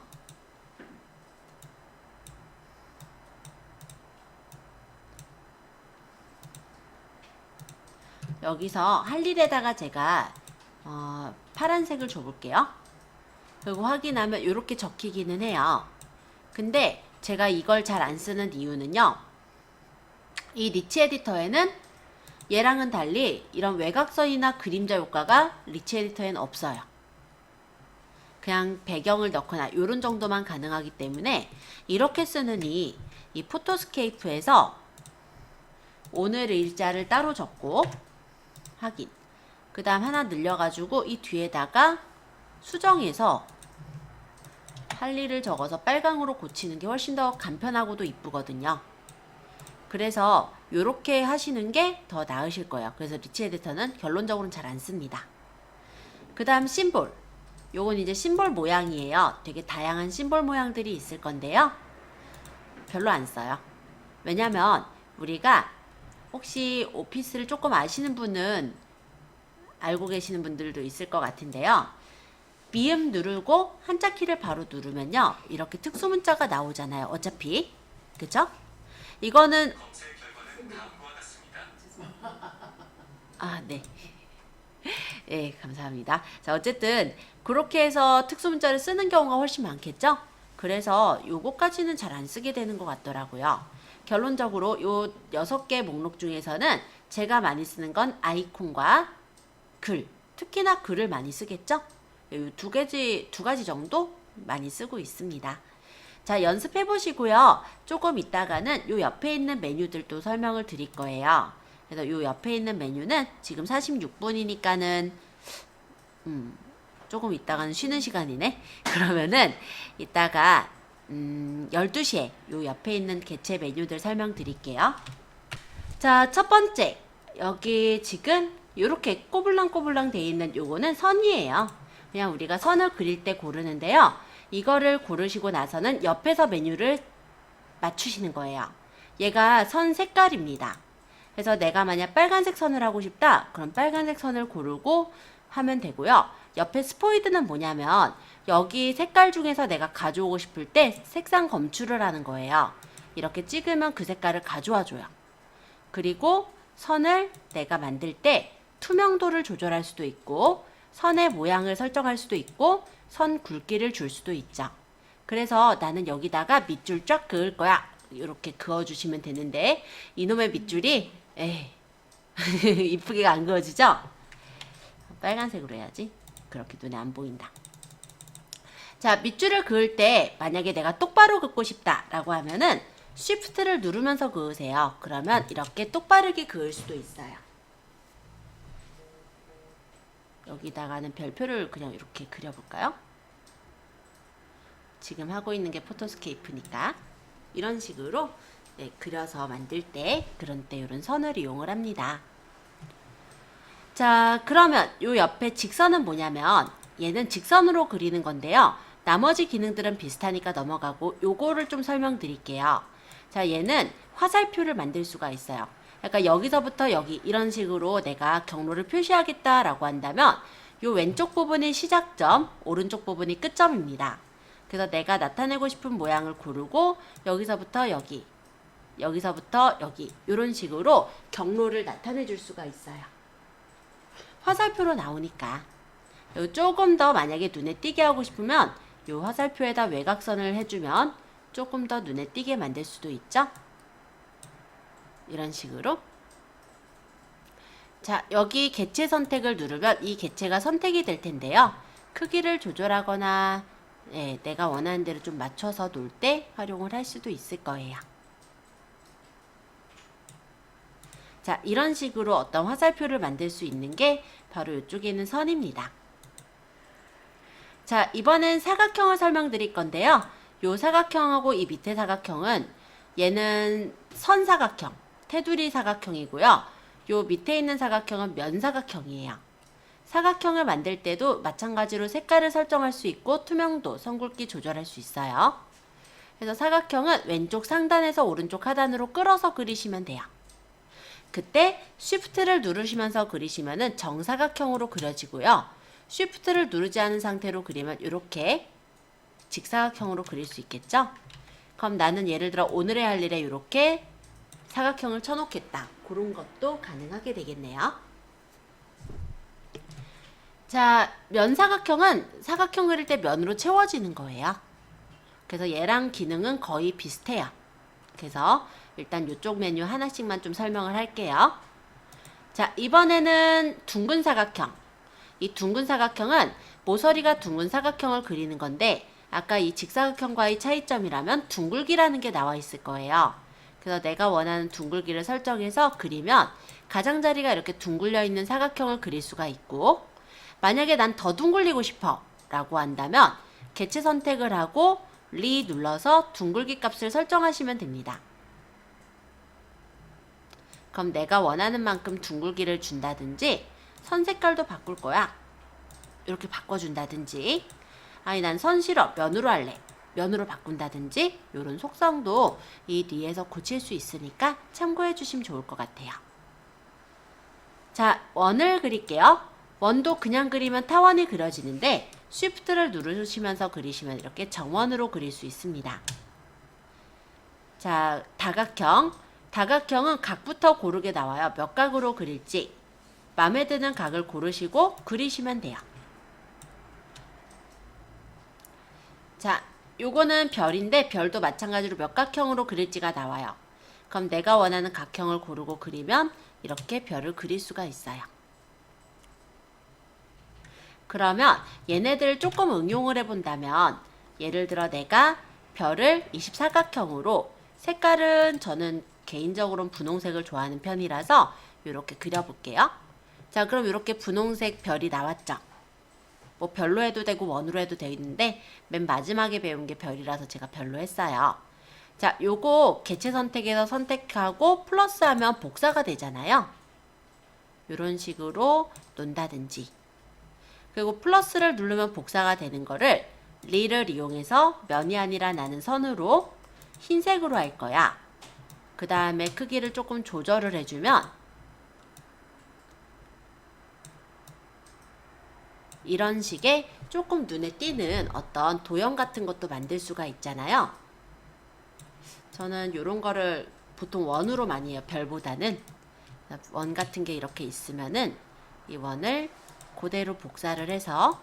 여기서 할 일에다가 제가 파란색을 줘볼게요. 그리고 확인하면 이렇게 적히기는 해요. 근데 제가 이걸 잘 안 쓰는 이유는요. 이 리치 에디터에는 얘랑은 달리 이런 외곽선이나 그림자 효과가 리치 에디터에는 없어요. 그냥 배경을 넣거나 이런 정도만 가능하기 때문에 이렇게 쓰느니 이 포토스케이프에서 오늘 일자를 따로 적고 확인. 그 다음 하나 늘려가지고 이 뒤에다가 수정해서 할 일을 적어서 빨강으로 고치는 게 훨씬 더 간편하고도 이쁘거든요. 그래서 이렇게 하시는 게 더 나으실 거예요. 그래서 리치 에디터는 결론적으로는 잘 안 씁니다. 그 다음 심볼. 요건 이제 심볼 모양이에요. 되게 다양한 심볼 모양들이 있을 건데요. 별로 안 써요. 왜냐면 우리가 혹시 오피스를 조금 아시는 분은 알고 계시는 분들도 있을 것 같은데요. 미음 누르고 한자 키를 바로 누르면요. 이렇게 특수 문자가 나오잖아요. 어차피. 그쵸? 이거는 네. 네, 감사합니다. 자, 어쨌든 그렇게 해서 특수 문자를 쓰는 경우가 훨씬 많겠죠? 그래서 요거까지는 잘 안 쓰게 되는 것 같더라고요. 결론적으로 요 6개 목록 중에서는 제가 많이 쓰는 건 아이콘과 글, 특히나 글을 많이 쓰겠죠? 요 두 가지 정도 많이 쓰고 있습니다. 자, 연습해 보시고요. 조금 있다가는 요 옆에 있는 메뉴들도 설명을 드릴 거예요. 그래서 요 옆에 있는 메뉴는 지금 46분이니까는 조금 있다가는 쉬는 시간이네. 그러면은 이따가 12시에 요 옆에 있는 개체 메뉴들 설명드릴게요. 자, 첫 번째. 여기 지금 요렇게 꼬불랑꼬불랑 돼 있는 요거는 선이에요. 그냥 우리가 선을 그릴 때 고르는데요. 이거를 고르시고 나서는 옆에서 메뉴를 맞추시는 거예요. 얘가 선 색깔입니다. 그래서 내가 만약 빨간색 선을 하고 싶다. 그럼 빨간색 선을 고르고 하면 되고요. 옆에 스포이드는 뭐냐면 여기 색깔 중에서 내가 가져오고 싶을 때 색상 검출을 하는 거예요. 이렇게 찍으면 그 색깔을 가져와 줘요. 그리고 선을 내가 만들 때 투명도를 조절할 수도 있고 선의 모양을 설정할 수도 있고 선 굵기를 줄 수도 있죠. 그래서 나는 여기다가 밑줄 쫙 그을 거야. 이렇게 그어주시면 되는데 이놈의 밑줄이 이쁘게 안 그어지죠? 빨간색으로 해야지. 그렇게 눈에 안 보인다. 자, 밑줄을 그을 때 만약에 내가 똑바로 긋고 싶다 라고 하면은 Shift를 누르면서 그으세요. 그러면 이렇게 똑바르게 그을 수도 있어요. 여기다가는 별표를 그냥 이렇게 그려볼까요? 지금 하고 있는 게 포토스케이프니까 이런 식으로 그려서 만들 때 그런 때 이런 선을 이용을 합니다. 자, 그러면 요 옆에 직선은 뭐냐면 얘는 직선으로 그리는 건데요. 나머지 기능들은 비슷하니까 넘어가고 요거를 좀 설명드릴게요. 자, 얘는 화살표를 만들 수가 있어요. 그러니까 여기서부터 여기 이런 식으로 내가 경로를 표시하겠다라고 한다면 요 왼쪽 부분이 시작점, 오른쪽 부분이 끝점입니다. 그래서 내가 나타내고 싶은 모양을 고르고 여기서부터 여기, 여기서부터 여기 이런 식으로 경로를 나타내 줄 수가 있어요. 화살표로 나오니까. 여기 조금 더 만약에 눈에 띄게 하고 싶으면 이 화살표에다 외곽선을 해주면 조금 더 눈에 띄게 만들 수도 있죠. 이런 식으로. 자, 여기 개체 선택을 누르면 이 개체가 선택이 될 텐데요. 크기를 조절하거나 내가 원하는 대로 좀 맞춰서 놓을 때 활용을 할 수도 있을 거예요. 자, 이런 식으로 어떤 화살표를 만들 수 있는 게 바로 이쪽에 있는 선입니다. 자, 이번엔 사각형을 설명드릴 건데요. 요 사각형하고 이 밑에 사각형은 얘는 선사각형, 테두리 사각형이고요. 요 밑에 있는 사각형은 면사각형이에요. 사각형을 만들 때도 마찬가지로 색깔을 설정할 수 있고 투명도, 선굵기 조절할 수 있어요. 그래서 사각형은 왼쪽 상단에서 오른쪽 하단으로 끌어서 그리시면 돼요. 그때 Shift를 누르시면서 그리시면은 정사각형으로 그려지고요. Shift를 누르지 않은 상태로 그리면 이렇게 직사각형으로 그릴 수 있겠죠? 그럼 나는 예를 들어 오늘의 할 일에 이렇게 사각형을 쳐놓겠다. 그런 것도 가능하게 되겠네요. 자, 면사각형은 사각형 그릴 때 면으로 채워지는 거예요. 그래서 얘랑 기능은 거의 비슷해요. 그래서 일단 이쪽 메뉴 하나씩만 좀 설명을 할게요. 자, 이번에는 둥근 사각형. 이 둥근 사각형은 모서리가 둥근 사각형을 그리는 건데 아까 이 직사각형과의 차이점이라면 둥글기라는 게 나와 있을 거예요. 그래서 내가 원하는 둥글기를 설정해서 그리면 가장자리가 이렇게 둥글려 있는 사각형을 그릴 수가 있고, 만약에 난 더 둥글리고 싶어 라고 한다면 개체 선택을 하고 리 눌러서 둥글기 값을 설정하시면 됩니다. 그럼 내가 원하는 만큼 둥글기를 준다든지 선 색깔도 바꿀 거야. 이렇게 바꿔준다든지, 아니 난 선 싫어 면으로 할래, 면으로 바꾼다든지 이런 속성도 이 리에서 고칠 수 있으니까 참고해 주시면 좋을 것 같아요. 자, 원을 그릴게요. 원도 그냥 그리면 타원이 그려지는데 Shift를 누르시면서 그리시면 이렇게 정원으로 그릴 수 있습니다. 자, 다각형. 다각형은 각부터 고르게 나와요. 몇 각으로 그릴지 마음에 드는 각을 고르시고 그리시면 돼요. 자, 요거는 별인데 별도 마찬가지로 몇 각형으로 그릴지가 나와요. 그럼 내가 원하는 각형을 고르고 그리면 이렇게 별을 그릴 수가 있어요. 그러면 얘네들을 조금 응용을 해본다면, 예를 들어 내가 별을 24각형으로, 색깔은 저는 개인적으로는 분홍색을 좋아하는 편이라서 이렇게 그려볼게요. 자, 그럼 이렇게 분홍색 별이 나왔죠. 뭐 별로 해도 되고 원으로 해도 되는데 맨 마지막에 배운 게 별이라서 제가 별로 했어요. 자, 요거 개체 선택에서 선택하고 플러스하면 복사가 되잖아요. 이런 식으로 놓는다든지, 그리고 플러스를 누르면 복사가 되는 거를 리를 이용해서 면이 아니라 나는 선으로 흰색으로 할 거야. 그 다음에 크기를 조금 조절을 해주면 이런 식의 조금 눈에 띄는 어떤 도형 같은 것도 만들 수가 있잖아요. 저는 이런 거를 보통 원으로 많이 해요. 별보다는. 원 같은 게 이렇게 있으면은 이 원을 그대로 복사를 해서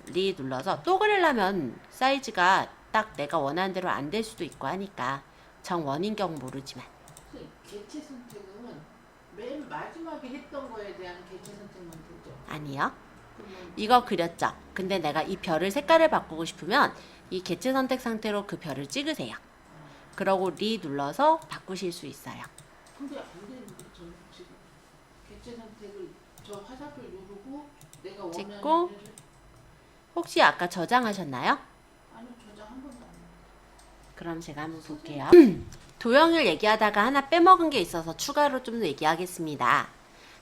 리 눌러서, 또 그리려면 사이즈가 딱 내가 원하는 대로 안 될 수도 있고 하니까 정원인 경우 모르지만. 개체 선택은 맨 마지막에 했던 거에 대한 개체 선택만 되죠? 아니요. 그러면 이거 그렸죠? 근데 내가 이 별을 색깔을 바꾸고 싶으면 이 개체 선택 상태로 그 별을 찍으세요. 그러고 리 눌러서 바꾸실 수 있어요. 근데 안 되는데 저는 지금 개체 선택을 저 화살표 누르고 내가 원하는 찍고. 데를, 혹시 아까 저장하셨나요? 아니요, 저장 한 번도 안 해요. 그럼 제가 한번 볼게요. 도형을 얘기하다가 하나 빼먹은 게 있어서 추가로 좀 더 얘기하겠습니다.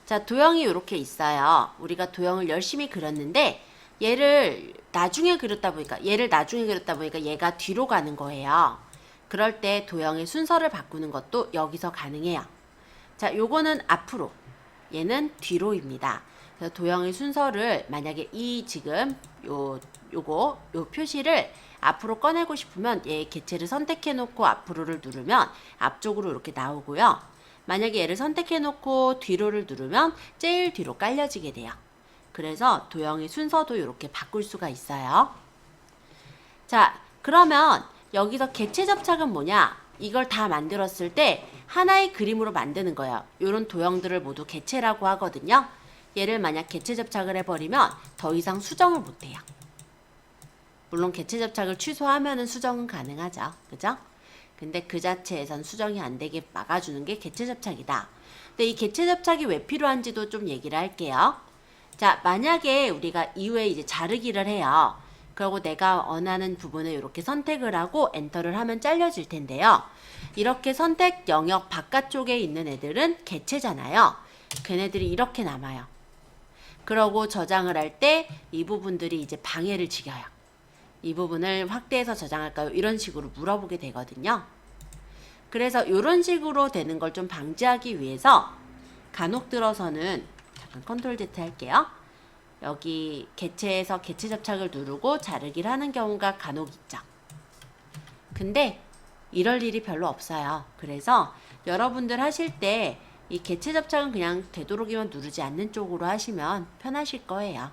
자, 도형이 이렇게 있어요. 우리가 도형을 열심히 그렸는데 얘를 나중에 그렸다 보니까 얘가 뒤로 가는 거예요. 그럴 때 도형의 순서를 바꾸는 것도 여기서 가능해요. 자, 요거는 앞으로, 얘는 뒤로입니다. 그래서 도형의 순서를 만약에 지금 요 표시를 앞으로 꺼내고 싶으면 얘 개체를 선택해 놓고 앞으로를 누르면 앞쪽으로 이렇게 나오고요. 만약에 얘를 선택해 놓고 뒤로를 누르면 제일 뒤로 깔려지게 돼요. 그래서 도형의 순서도 이렇게 바꿀 수가 있어요. 자, 그러면 여기서 개체 접착은 뭐냐? 이걸 다 만들었을 때 하나의 그림으로 만드는 거예요. 이런 도형들을 모두 개체라고 하거든요. 얘를 만약 개체 접착을 해버리면 더 이상 수정을 못해요. 물론 개체 접착을 취소하면은 수정은 가능하죠. 그죠? 근데 그 자체에선 수정이 안 되게 막아주는 게 개체 접착이다. 근데 이 개체 접착이 왜 필요한지도 좀 얘기를 할게요. 자, 만약에 우리가 이후에 이제 자르기를 해요. 그리고 내가 원하는 부분을 이렇게 선택을 하고 엔터를 하면 잘려질 텐데요. 이렇게 선택 영역 바깥쪽에 있는 애들은 개체잖아요. 걔네들이 이렇게 남아요. 그러고 저장을 할 때 이 부분들이 이제 방해를 지겨요. 이 부분을 확대해서 저장할까요? 이런 식으로 물어보게 되거든요. 그래서 이런 식으로 되는 걸 좀 방지하기 위해서 간혹 들어서는 잠깐 컨트롤 Z 할게요. 여기 개체에서 개체 접착을 누르고 자르기를 하는 경우가 간혹 있죠. 근데 이럴 일이 별로 없어요. 그래서 여러분들 하실 때 이 개체 접착은 그냥 되도록이면 누르지 않는 쪽으로 하시면 편하실 거예요.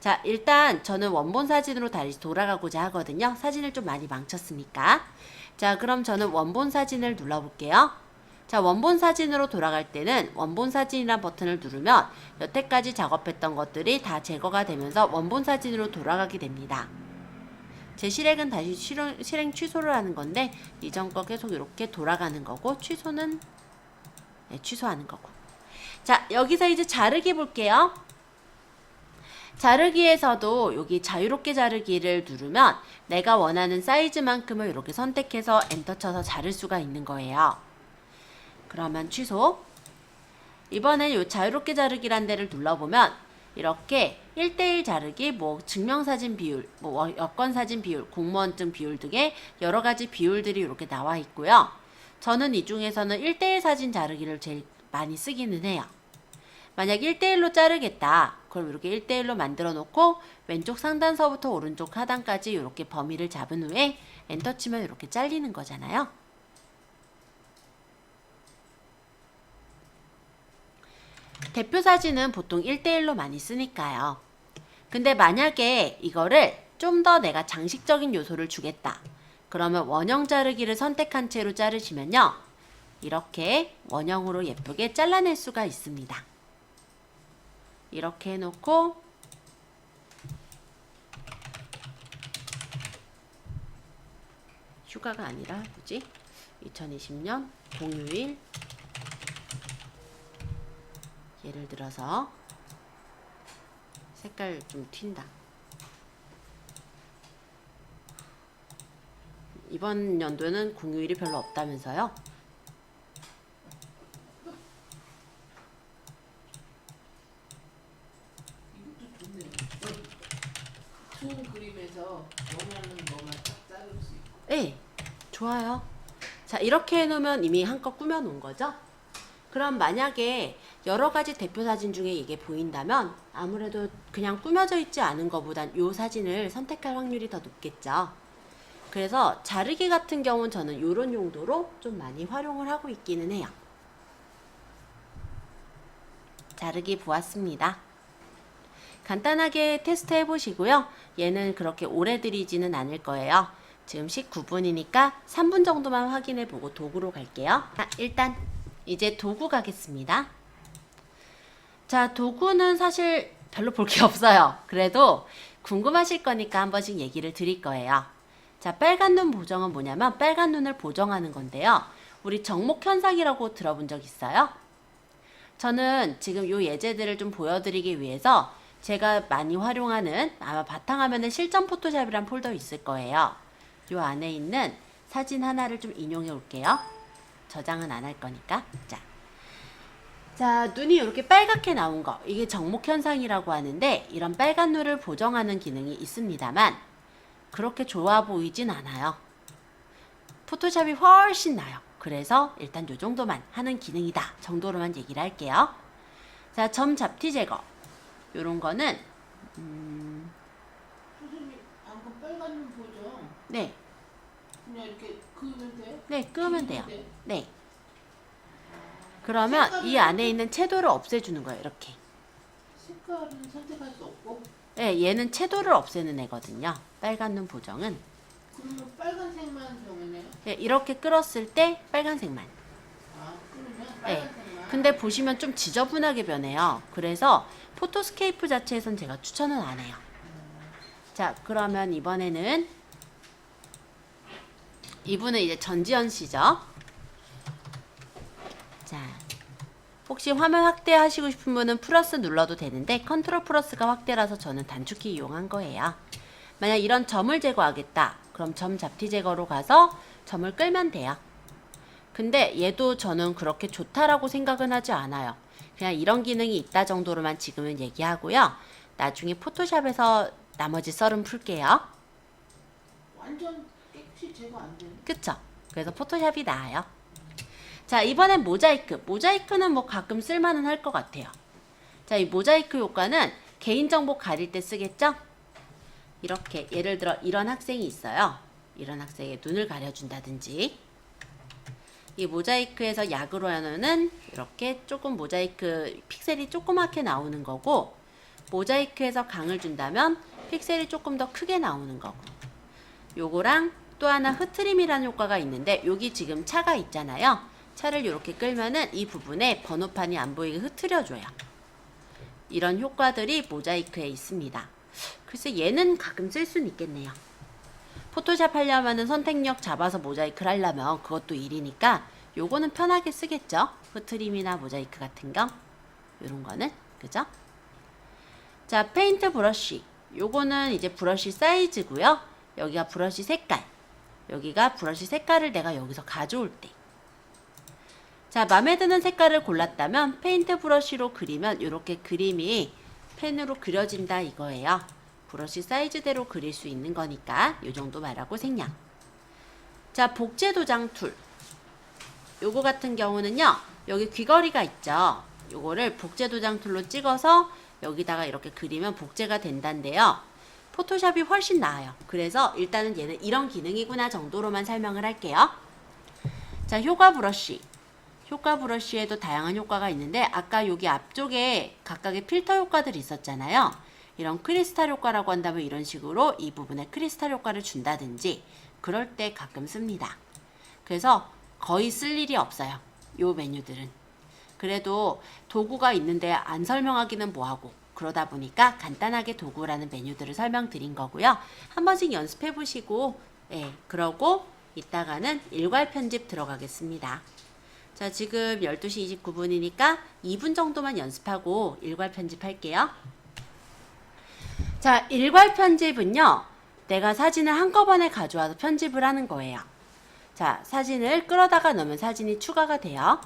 자, 일단 저는 원본 사진으로 다시 돌아가고자 하거든요. 사진을 좀 많이 망쳤으니까. 자, 그럼 저는 원본 사진을 눌러볼게요. 자, 원본 사진으로 돌아갈 때는 원본 사진이란 버튼을 누르면 여태까지 작업했던 것들이 다 제거가 되면서 원본 사진으로 돌아가게 됩니다. 제 실행은 다시 실행 취소를 하는 건데 이전 거 계속 이렇게 돌아가는 거고 취소는 취소하는 거고. 자, 여기서 이제 자르기 볼게요. 자르기에서도 여기 자유롭게 자르기를 누르면 내가 원하는 사이즈만큼을 이렇게 선택해서 엔터 쳐서 자를 수가 있는 거예요. 그러면 취소. 이번엔 요 자유롭게 자르기란 데를 눌러보면 이렇게 1:1 자르기, 뭐 증명사진 비율, 뭐 여권사진 비율, 공무원증 비율 등의 여러 가지 비율들이 이렇게 나와 있고요. 저는 이 중에서는 1:1 사진 자르기를 제일 많이 쓰기는 해요. 만약 1:1로 자르겠다. 그럼 이렇게 1:1로 만들어 놓고 왼쪽 상단서부터 오른쪽 하단까지 이렇게 범위를 잡은 후에 엔터 치면 이렇게 잘리는 거잖아요. 대표 사진은 보통 1:1로 많이 쓰니까요. 근데 만약에 이거를 좀 더 내가 장식적인 요소를 주겠다. 그러면 원형 자르기를 선택한 채로 자르시면요. 이렇게 원형으로 예쁘게 잘라낼 수가 있습니다. 이렇게 해놓고 휴가가 아니라 뭐지? 2020년 공휴일 예를 들어서 색깔 좀 튄다. 이번 연도는 공휴일이 별로 없다면서요? 이것도 좋네요. 좋은 그림에서 원하는 것만 딱 자를 수 있고. 네, 좋아요. 자, 이렇게 해놓으면 이미 한껏 꾸며놓은 거죠? 그럼 만약에 여러 가지 대표 사진 중에 이게 보인다면 아무래도 그냥 꾸며져 있지 않은 것보단 이 사진을 선택할 확률이 더 높겠죠. 그래서 자르기 같은 경우는 저는 이런 용도로 좀 많이 활용을 하고 있기는 해요. 자르기 보았습니다. 간단하게 테스트 해보시고요. 얘는 그렇게 오래 들이지는 않을 거예요. 지금 19분이니까 3분 정도만 확인해보고 도구로 갈게요. 일단 이제 도구 가겠습니다. 자, 도구는 사실 별로 볼 게 없어요. 그래도 궁금하실 거니까 한 번씩 얘기를 드릴 거예요. 자, 빨간 눈 보정은 뭐냐면 빨간 눈을 보정하는 건데요. 우리 정목 현상이라고 들어본 적 있어요? 저는 지금 요 예제들을 좀 보여드리기 위해서 제가 많이 활용하는 아마 바탕화면에 실전 포토샵이란 폴더 있을 거예요. 요 안에 있는 사진 하나를 좀 인용해 올게요. 저장은 안 할 거니까. 자, 눈이 이렇게 빨갛게 나온 거, 이게 정목 현상이라고 하는데 이런 빨간 눈을 보정하는 기능이 있습니다만 그렇게 좋아 보이진 않아요. 포토샵이 훨씬 나요. 그래서 일단 요 정도만 하는 기능이다 정도로만 얘기를 할게요. 자, 점 잡티 제거 요런 거는 선생님 방금 빨간 눈 보죠? 네, 그냥 이렇게 그으면 돼요? 네, 끄면 돼요. 그리면 돼? 네. 그러면 이 안에 있는 채도를 없애주는 거예요. 이렇게. 색깔은 선택할 수 없고. 네, 얘는 채도를 없애는 애거든요. 빨간 눈 보정은. 그러면 빨간색만 정해네요? 네, 이렇게 끌었을 때 빨간색만. 아, 그러면 네. 빨간색만. 근데 보시면 좀 지저분하게 변해요. 그래서 포토스케이프 자체에선 제가 추천은 안 해요. 자, 그러면 이번에는 이분은 이제 전지현 씨죠. 자, 혹시 화면 확대하시고 싶은 분은 플러스 눌러도 되는데 컨트롤 플러스가 확대라서 저는 단축키 이용한 거예요. 만약 이런 점을 제거하겠다. 그럼 점 잡티 제거로 가서 점을 끌면 돼요. 근데 얘도 저는 그렇게 좋다라고 생각은 하지 않아요. 그냥 이런 기능이 있다 정도로만 지금은 얘기하고요. 나중에 포토샵에서 나머지 썰은 풀게요. 완전 깨끗이 제거 안 되네. 그쵸? 그래서 포토샵이 나아요. 자, 이번엔 모자이크. 모자이크는 뭐 가끔 쓸만은 할 것 같아요. 자, 이 모자이크 효과는 개인정보 가릴 때 쓰겠죠? 이렇게 예를 들어 이런 학생이 있어요. 이런 학생의 눈을 가려준다든지, 이 모자이크에서 약으로 하는 이렇게 조금 모자이크 픽셀이 조그맣게 나오는 거고, 모자이크에서 강을 준다면 픽셀이 조금 더 크게 나오는 거고, 요거랑 또 하나 흐트림이라는 효과가 있는데, 여기 지금 차가 있잖아요. 차를 이렇게 끌면은 이 부분에 번호판이 안 보이게 흐트려줘요. 이런 효과들이 모자이크에 있습니다. 글쎄 얘는 가끔 쓸 수는 있겠네요. 포토샵 하려면은 선택력 잡아서 모자이크를 하려면 그것도 일이니까 요거는 편하게 쓰겠죠. 흐트림이나 모자이크 같은 거, 요런 거는, 그죠? 자, 페인트 브러쉬. 요거는 이제 브러쉬 사이즈고요. 여기가 브러쉬 색깔. 여기가 브러쉬 색깔을 내가 여기서 가져올 때. 자, 마음에 드는 색깔을 골랐다면 페인트 브러쉬로 그리면 이렇게 그림이 펜으로 그려진다 이거예요. 브러쉬 사이즈대로 그릴 수 있는 거니까 요 정도 말하고 생략. 자, 복제 도장 툴. 요거 같은 경우는요. 여기 귀걸이가 있죠. 요거를 복제 도장 툴로 찍어서 여기다가 이렇게 그리면 복제가 된다는데요. 포토샵이 훨씬 나아요. 그래서 일단은 얘는 이런 기능이구나 정도로만 설명을 할게요. 자, 효과 브러쉬. 효과 브러쉬에도 다양한 효과가 있는데 아까 여기 앞쪽에 각각의 필터 효과들이 있었잖아요. 이런 크리스탈 효과라고 한다면 이런 식으로 이 부분에 크리스탈 효과를 준다든지 그럴 때 가끔 씁니다. 그래서 거의 쓸 일이 없어요. 요 메뉴들은. 그래도 도구가 있는데 안 설명하기는 뭐하고, 그러다 보니까 간단하게 도구라는 메뉴들을 설명드린 거고요. 한 번씩 연습해 보시고, 그러고 이따가는 일괄 편집 들어가겠습니다. 자, 지금 12시 29분이니까 2분 정도만 연습하고 일괄 편집할게요. 자, 일괄 편집은요. 내가 사진을 한꺼번에 가져와서 편집을 하는 거예요. 자, 사진을 끌어다가 넣으면 사진이 추가가 돼요.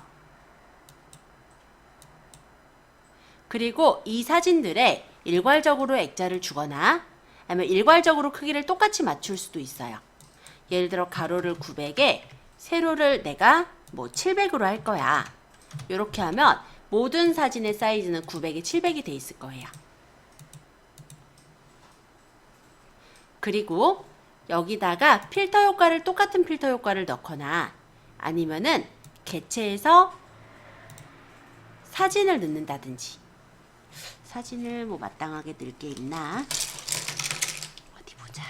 그리고 이 사진들에 일괄적으로 액자를 주거나 아니면 일괄적으로 크기를 똑같이 맞출 수도 있어요. 예를 들어 가로를 900에 세로를 내가 뭐 700으로 할 거야. 이렇게 하면 모든 사진의 사이즈는 900에 700이 돼 있을 거예요. 그리고 여기다가 필터 효과를 똑같은 필터 효과를 넣거나 아니면은 개체에서 사진을 넣는다든지. 사진을 뭐 마땅하게 넣을 게 있나? 어디 보자.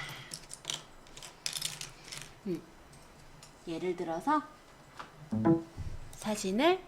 예를 들어서 사진을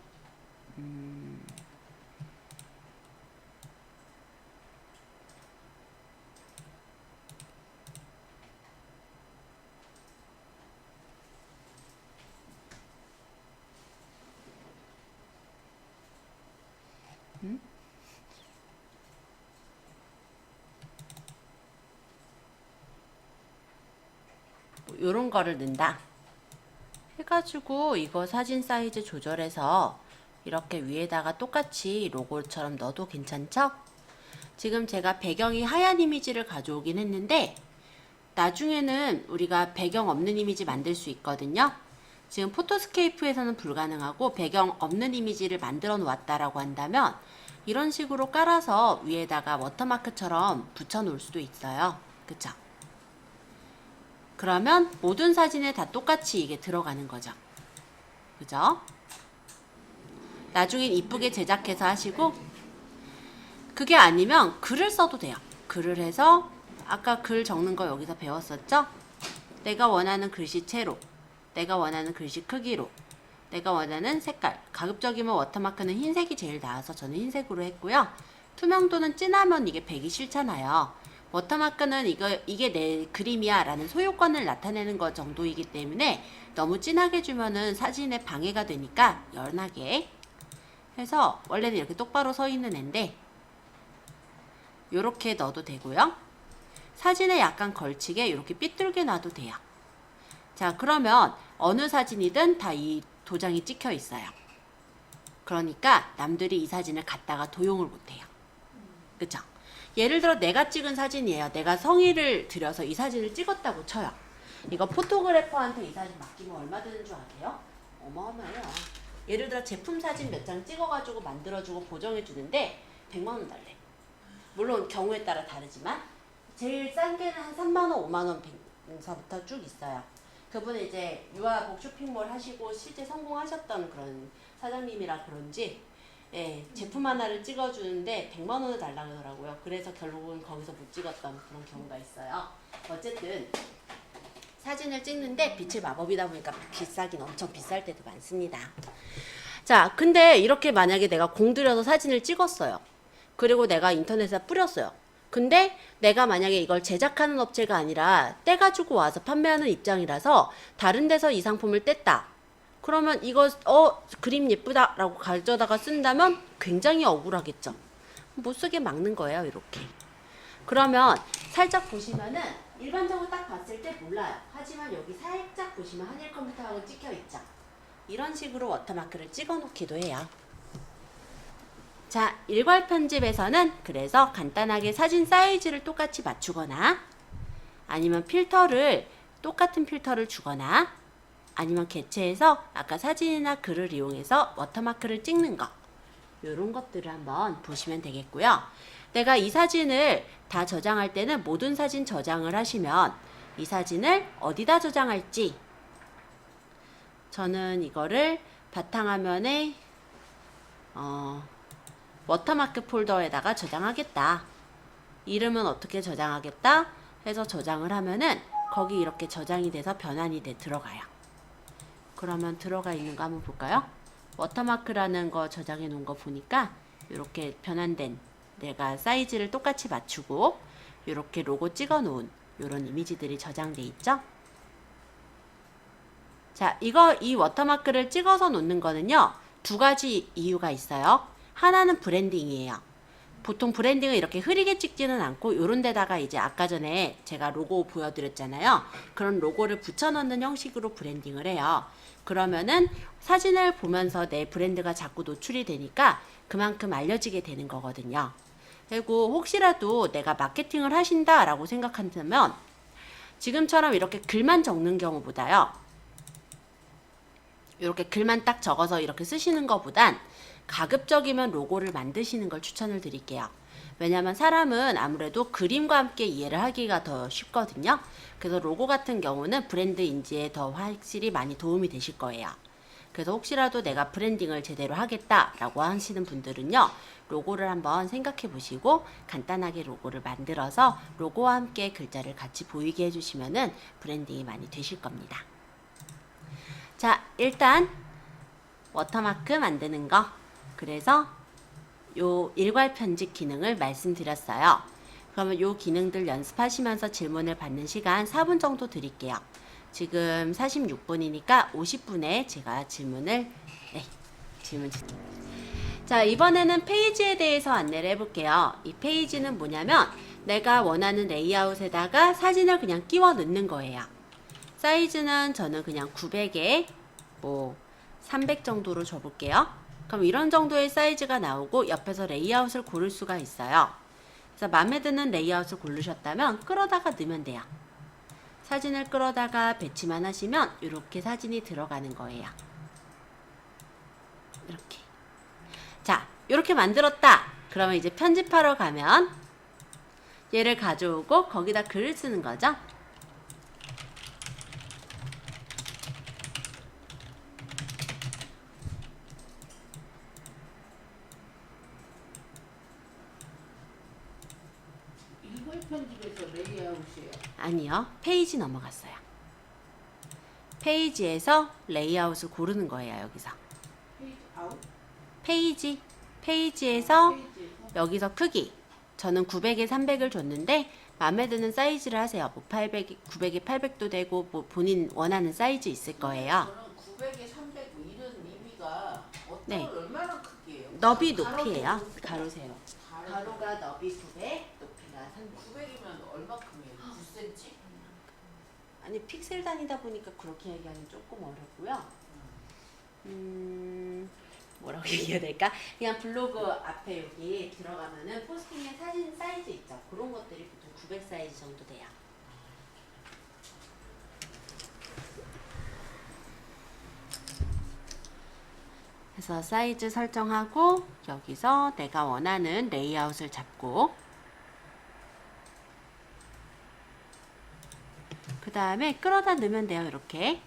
뭐 요런 거를 넣는다 해가지고 이거 사진 사이즈 조절해서 이렇게 위에다가 똑같이 로고처럼 넣어도 괜찮죠? 지금 제가 배경이 하얀 이미지를 가져오긴 했는데 나중에는 우리가 배경 없는 이미지 만들 수 있거든요. 지금 포토스케이프에서는 불가능하고 배경 없는 이미지를 만들어 놓았다라고 한다면 이런 식으로 깔아서 위에다가 워터마크처럼 붙여 놓을 수도 있어요. 그쵸? 그러면 모든 사진에 다 똑같이 이게 들어가는 거죠. 그죠? 나중엔 이쁘게 제작해서 하시고 그게 아니면 글을 써도 돼요. 글을 해서 아까 글 적는 거 여기서 배웠었죠? 내가 원하는 글씨체로, 내가 원하는 글씨 크기로, 내가 원하는 색깔. 가급적이면 워터마크는 흰색이 제일 나아서 저는 흰색으로 했고요. 투명도는 진하면 이게 배기 싫잖아요. 워터마크는 이게 내 그림이야 라는 소유권을 나타내는 것 정도이기 때문에 너무 진하게 주면은 사진에 방해가 되니까 연하게 해서, 원래는 이렇게 똑바로 서 있는 앤데 요렇게 넣어도 되고요. 사진에 약간 걸치게 이렇게 삐뚤게 놔도 돼요. 자, 그러면 어느 사진이든 다 이 도장이 찍혀 있어요. 그러니까 남들이 이 사진을 갖다가 도용을 못해요. 그쵸? 예를 들어 내가 찍은 사진이에요. 내가 성의를 들여서 이 사진을 찍었다고 쳐요. 이거 포토그래퍼한테 이 사진 맡기면 얼마 드는 줄 아세요? 어마어마해요. 예를 들어 제품 사진 몇 장 찍어가지고 만들어주고 보정해주는데 100만 원 달래. 물론 경우에 따라 다르지만 제일 싼 게는 한 3만 원, 5만 원 병사부터 쭉 있어요. 그분은 이제 유아복 쇼핑몰 하시고 실제 성공하셨던 그런 사장님이라 그런지 예, 제품 하나를 찍어주는데 100만 원을 달라고 하더라고요. 그래서 결국은 거기서 못 찍었던 그런 경우가 있어요. 어쨌든 사진을 찍는데 빛의 마법이다 보니까 비싸긴 엄청 비쌀 때도 많습니다. 자, 근데 이렇게 만약에 내가 공들여서 사진을 찍었어요. 그리고 내가 인터넷에 뿌렸어요. 근데 내가 만약에 이걸 제작하는 업체가 아니라 떼가지고 와서 판매하는 입장이라서 다른 데서 이 상품을 뗐다. 그러면 이거 그림 예쁘다 라고 가져다가 쓴다면 굉장히 억울하겠죠. 못 쓰게 막는 거예요. 이렇게. 그러면 살짝 보시면은 일반적으로 딱 봤을 때 몰라요. 하지만 여기 살짝 보시면 한일 컴퓨터하고 찍혀 있죠. 이런 식으로 워터마크를 찍어 놓기도 해요. 자, 일괄 편집에서는 그래서 간단하게 사진 사이즈를 똑같이 맞추거나 아니면 똑같은 필터를 주거나 아니면 개체해서 아까 사진이나 글을 이용해서 워터마크를 찍는 거, 요런 것들을 한번 보시면 되겠고요. 내가 이 사진을 다 저장할 때는 모든 사진 저장을 하시면 이 사진을 어디다 저장할지, 저는 이거를 바탕화면에 워터마크 폴더에다가 저장하겠다. 이름은 어떻게 저장하겠다 해서 저장을 하면은 거기 이렇게 저장이 돼서 변환이 들어가요. 그러면 들어가 있는 거 한번 볼까요? 워터마크라는 거 저장해 놓은 거 보니까 이렇게 변환된, 내가 사이즈를 똑같이 맞추고 이렇게 로고 찍어 놓은 이런 이미지들이 저장돼 있죠. 자, 이 워터마크를 찍어서 놓는 거는요, 두 가지 이유가 있어요. 하나는 브랜딩이에요. 보통 브랜딩을 이렇게 흐리게 찍지는 않고 이런 데다가 이제 아까 전에 제가 로고 보여드렸잖아요. 그런 로고를 붙여넣는 형식으로 브랜딩을 해요. 그러면은 사진을 보면서 내 브랜드가 자꾸 노출이 되니까 그만큼 알려지게 되는 거거든요. 그리고 혹시라도 내가 마케팅을 하신다라고 생각한다면 지금처럼 이렇게 글만 적는 경우보다요, 이렇게 글만 딱 적어서 이렇게 쓰시는 것보단 가급적이면 로고를 만드시는 걸 추천을 드릴게요. 왜냐하면 사람은 아무래도 그림과 함께 이해를 하기가 더 쉽거든요. 그래서 로고 같은 경우는 브랜드 인지에 더 확실히 많이 도움이 되실 거예요. 그래서 혹시라도 내가 브랜딩을 제대로 하겠다라고 하시는 분들은요, 로고를 한번 생각해 보시고 간단하게 로고를 만들어서 로고와 함께 글자를 같이 보이게 해주시면은 브랜딩이 많이 되실 겁니다. 자, 일단 워터마크 만드는 거, 그래서 요 일괄 편집 기능을 말씀드렸어요. 그러면 요 기능들 연습하시면서 질문을 받는 시간 4분 정도 드릴게요. 지금 46분이니까 50분에 제가 질문 자, 이번에는 페이지에 대해서 안내를 해볼게요. 이 페이지는 뭐냐면 내가 원하는 레이아웃에다가 사진을 그냥 끼워 넣는 거예요. 사이즈는 저는 그냥 900에 300 정도로 줘볼게요. 그럼 이런 정도의 사이즈가 나오고 옆에서 레이아웃을 고를 수가 있어요. 그래서 마음에 드는 레이아웃을 고르셨다면 끌어다가 넣으면 돼요. 사진을 끌어다가 배치만 하시면 이렇게 사진이 들어가는 거예요. 이렇게. 자, 이렇게 만들었다. 그러면 이제 편집하러 가면 얘를 가져오고 거기다 글을 쓰는 거죠. 레이아웃이에요. 아니요. 페이지 넘어갔어요. 페이지에서 레이아웃을 고르는 거예요. 여기서. 페이지 아웃? 페이지에서 페이지에서? 여기서 크기. 저는 900에 300을 줬는데 마음에 드는 사이즈를 하세요. 뭐 800, 900에 800도 되고 뭐 본인 원하는 사이즈 있을 거예요. 저는 900에 300 이런 의미가 어떤 네. 얼마나 크기예요? 너비 가로 높이예요. 세로. 가로 세로. 가로 가로가 너비 900, 높이가 300. 900이면 얼마큼이에요? 9cm? 아니 픽셀 단위다 보니까 그렇게 얘기하면 조금 어렵고요. 뭐라고 얘기해야 될까? 그냥 블로그 앞에 여기 들어가면은 포스팅의 사진 사이즈 있죠. 그런 것들이 보통 900 사이즈 정도 돼요. 그래서 사이즈 설정하고 여기서 내가 원하는 레이아웃을 잡고 그 다음에 끌어다 넣으면 돼요. 이렇게.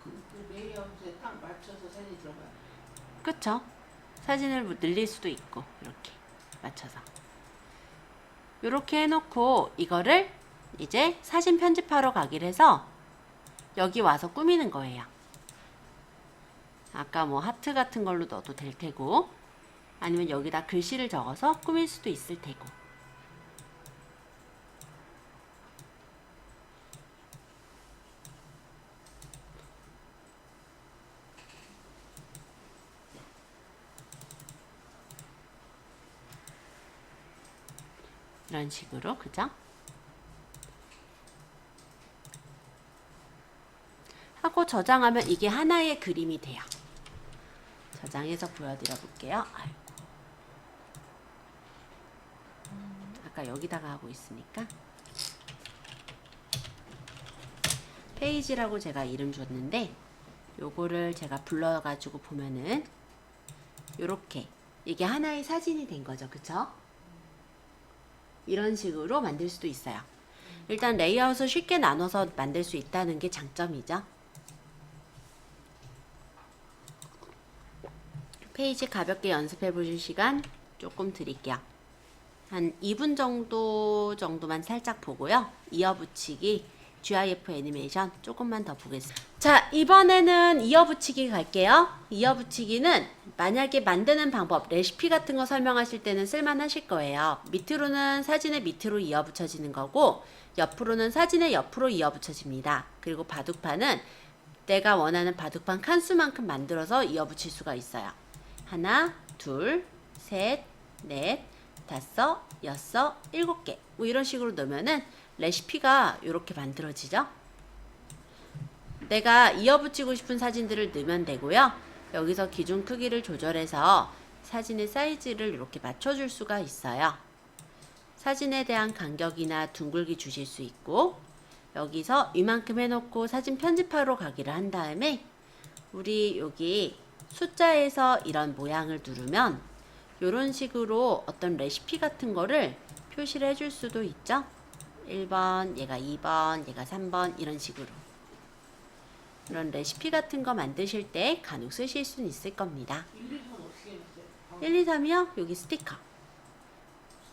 그 레이아웃에 딱 맞춰서 사진이 들어가요. 그쵸? 사진을 뭐 늘릴 수도 있고 이렇게 맞춰서 이렇게 해놓고 이거를 이제 사진 편집하러 가기로 해서 여기 와서 꾸미는 거예요. 아까 뭐 하트 같은 걸로 넣어도 될 테고 아니면 여기다 글씨를 적어서 꾸밀 수도 있을 테고 이런 식으로 그죠? 하고 저장하면 이게 하나의 그림이 돼요. 저장해서 보여드려 볼게요. 아이고. 아까 여기다가 하고 있으니까 페이지라고 제가 이름 줬는데 요거를 제가 불러가지고 보면은 요렇게 이게 하나의 사진이 된 거죠. 그쵸? 이런 식으로 만들 수도 있어요. 일단 레이아웃을 쉽게 나눠서 만들 수 있다는 게 장점이죠. 페이지 가볍게 연습해 보실 시간 조금 드릴게요. 한 2분 정도만 살짝 보고요. 이어붙이기, GIF 애니메이션 조금만 더 보겠습니다. 자, 이번에는 이어붙이기 갈게요. 이어붙이기는 만약에 만드는 방법, 레시피 같은 거 설명하실 때는 쓸만하실 거예요. 밑으로는 사진의 밑으로 이어붙여지는 거고 옆으로는 사진의 옆으로 이어붙여집니다. 그리고 바둑판은 내가 원하는 바둑판 칸수만큼 만들어서 이어붙일 수가 있어요. 하나, 둘, 셋, 넷, 다섯, 여섯, 일곱 개. 뭐 이런 식으로 넣으면은 레시피가 이렇게 만들어지죠. 내가 이어붙이고 싶은 사진들을 넣으면 되고요. 여기서 기준 크기를 조절해서 사진의 사이즈를 이렇게 맞춰줄 수가 있어요. 사진에 대한 간격이나 둥글기 주실 수 있고 여기서 이만큼 해놓고 사진 편집하러 가기를 한 다음에 우리 여기 숫자에서 이런 모양을 누르면 이런 식으로 어떤 레시피 같은 거를 표시를 해줄 수도 있죠. 1번, 얘가 2번, 얘가 3번 이런 식으로 이런 레시피 같은 거 만드실 때 간혹 쓰실 수는 있을 겁니다. 1, 2, 3 어떻게 해놨어요? 1, 2, 3이요? 여기 스티커.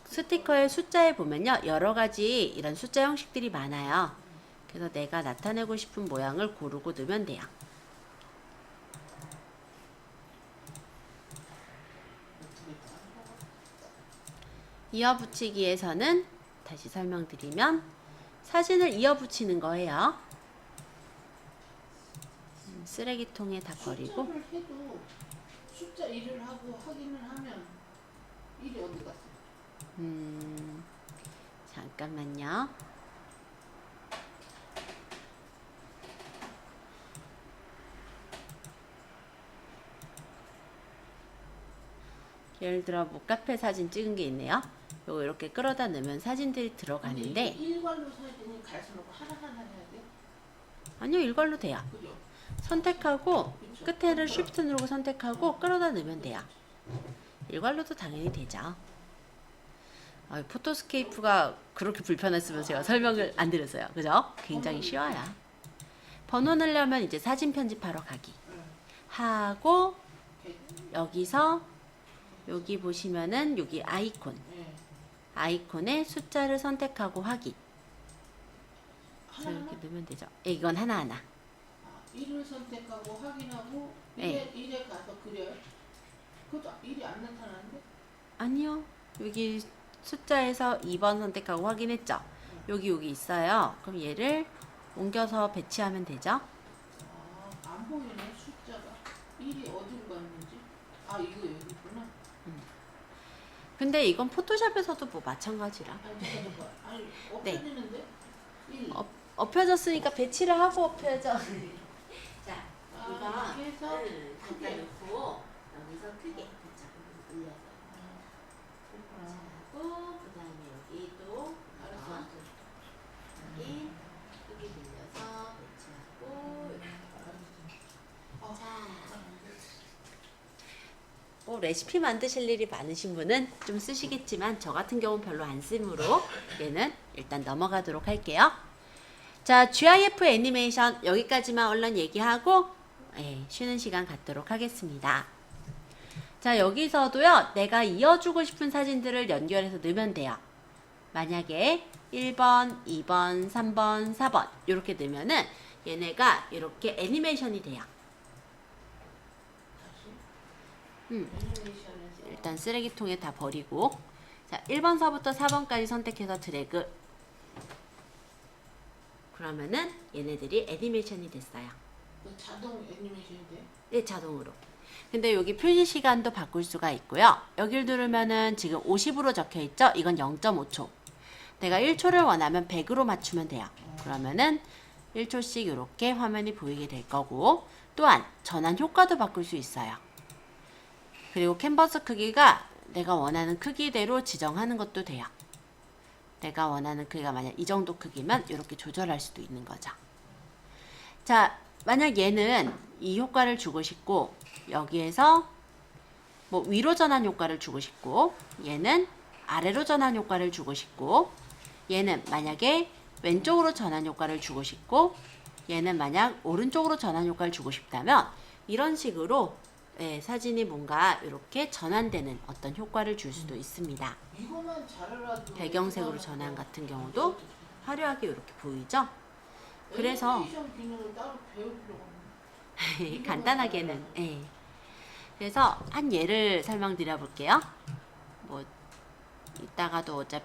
스티커의 숫자에 보면요. 여러 가지 이런 숫자 형식들이 많아요. 그래서 내가 나타내고 싶은 모양을 고르고 넣으면 돼요. 이어붙이기에서는 다시 설명드리면 사진을 이어붙이는 거예요. 쓰레기통에 다 버리고 숫자를 해도 숫자 1을 하고 확인을 하면 1이 어디 갔어요? 잠깐만요. 예를 들어 뭐 카페 사진 찍은 게 있네요. 요거 이렇게 끌어다 넣으면 사진들이 들어가는데 일괄로 사진이 갈수록 하나하나 해야 돼? 아니요 일괄로 돼요. 그죠? 선택하고 그쵸? 끝에를 쉬프트 누르고 선택하고 끌어다 넣으면 돼요. 일괄로도 당연히 되죠. 포토스케이프가 그렇게 불편했으면 제가 설명을 안 드렸어요. 그죠? 굉장히 쉬워요. 번호 넣으려면 이제 사진 편집하러 가기 하고 여기서 여기 보시면은 여기 아이콘. 네. 아이콘에 숫자를 선택하고 확인. 그래서 하나하나? 이렇게 넣으면 되죠. 예, 이건 하나하나. 아, 1을 선택하고 확인하고 네. 1에 가서 그려요? 그것도 1이 안 나타나는데? 아니요. 여기 숫자에서 2번 선택하고 확인했죠. 여기 있어요. 그럼 얘를 옮겨서 배치하면 되죠. 아, 안 보이네 숫자가. 1이 어디로 갔는지. 아, 이거 여기 있구나. 근데 이건 포토샵에서도 뭐 마찬가지라. 아니, 잠깐만. 아니, 없어지는데? 1. 엎혀졌으니까 배치를 하고 엎혀져. 자, 아, 이거 이렇게 해서 갖다 크게. 놓고 여기서 크게 그쵸? 올려서 하고 그 다음에 여기 또 알았어. 여기 크게 늘려서 배치하고 자, 레시피 만드실 일이 많으신 분은 좀 쓰시겠지만 저 같은 경우는 별로 안 쓰므로 얘는 일단 넘어가도록 할게요. 자, GIF 애니메이션 여기까지만 얼른 얘기하고 쉬는 시간 갖도록 하겠습니다. 자, 여기서도요, 내가 이어주고 싶은 사진들을 연결해서 넣으면 돼요. 만약에 1번, 2번, 3번, 4번 이렇게 넣으면은 얘네가 이렇게 애니메이션이 돼요. 애니메이션에서. 일단 쓰레기통에 다 버리고, 자, 1번서부터 4번까지 선택해서 드래그. 그러면은 얘네들이 애니메이션이 됐어요. 그 자동 애니메이션이 돼? 네, 자동으로. 근데 여기 표시 시간도 바꿀 수가 있고요. 여길 누르면은 지금 50으로 적혀 있죠? 이건 0.5초. 내가 1초를 원하면 100으로 맞추면 돼요. 그러면은 1초씩 이렇게 화면이 보이게 될 거고, 또한 전환 효과도 바꿀 수 있어요. 그리고 캔버스 크기가 내가 원하는 크기대로 지정하는 것도 돼요. 내가 원하는 크기가 만약 이 정도 크기면 이렇게 조절할 수도 있는 거죠. 자, 만약 얘는 이 효과를 주고 싶고 여기에서 뭐 위로 전환 효과를 주고 싶고 얘는 아래로 전환 효과를 주고 싶고 얘는 만약에 왼쪽으로 전환 효과를 주고 싶고 얘는 만약 오른쪽으로 전환 효과를 주고 싶다면 이런 식으로 사진이 뭔가 이렇게 전환되는 어떤 효과를 줄 수도 있습니다. 이거만 잘 알아도 배경색으로 전환 같은 경우도 화려하게 이렇게 보이죠? 그래서 애니메이션 기능을 따로 배울 필요가 없네. 간단하게는 그래서 한 예를 설명드려 볼게요. 뭐 이따가도 어차피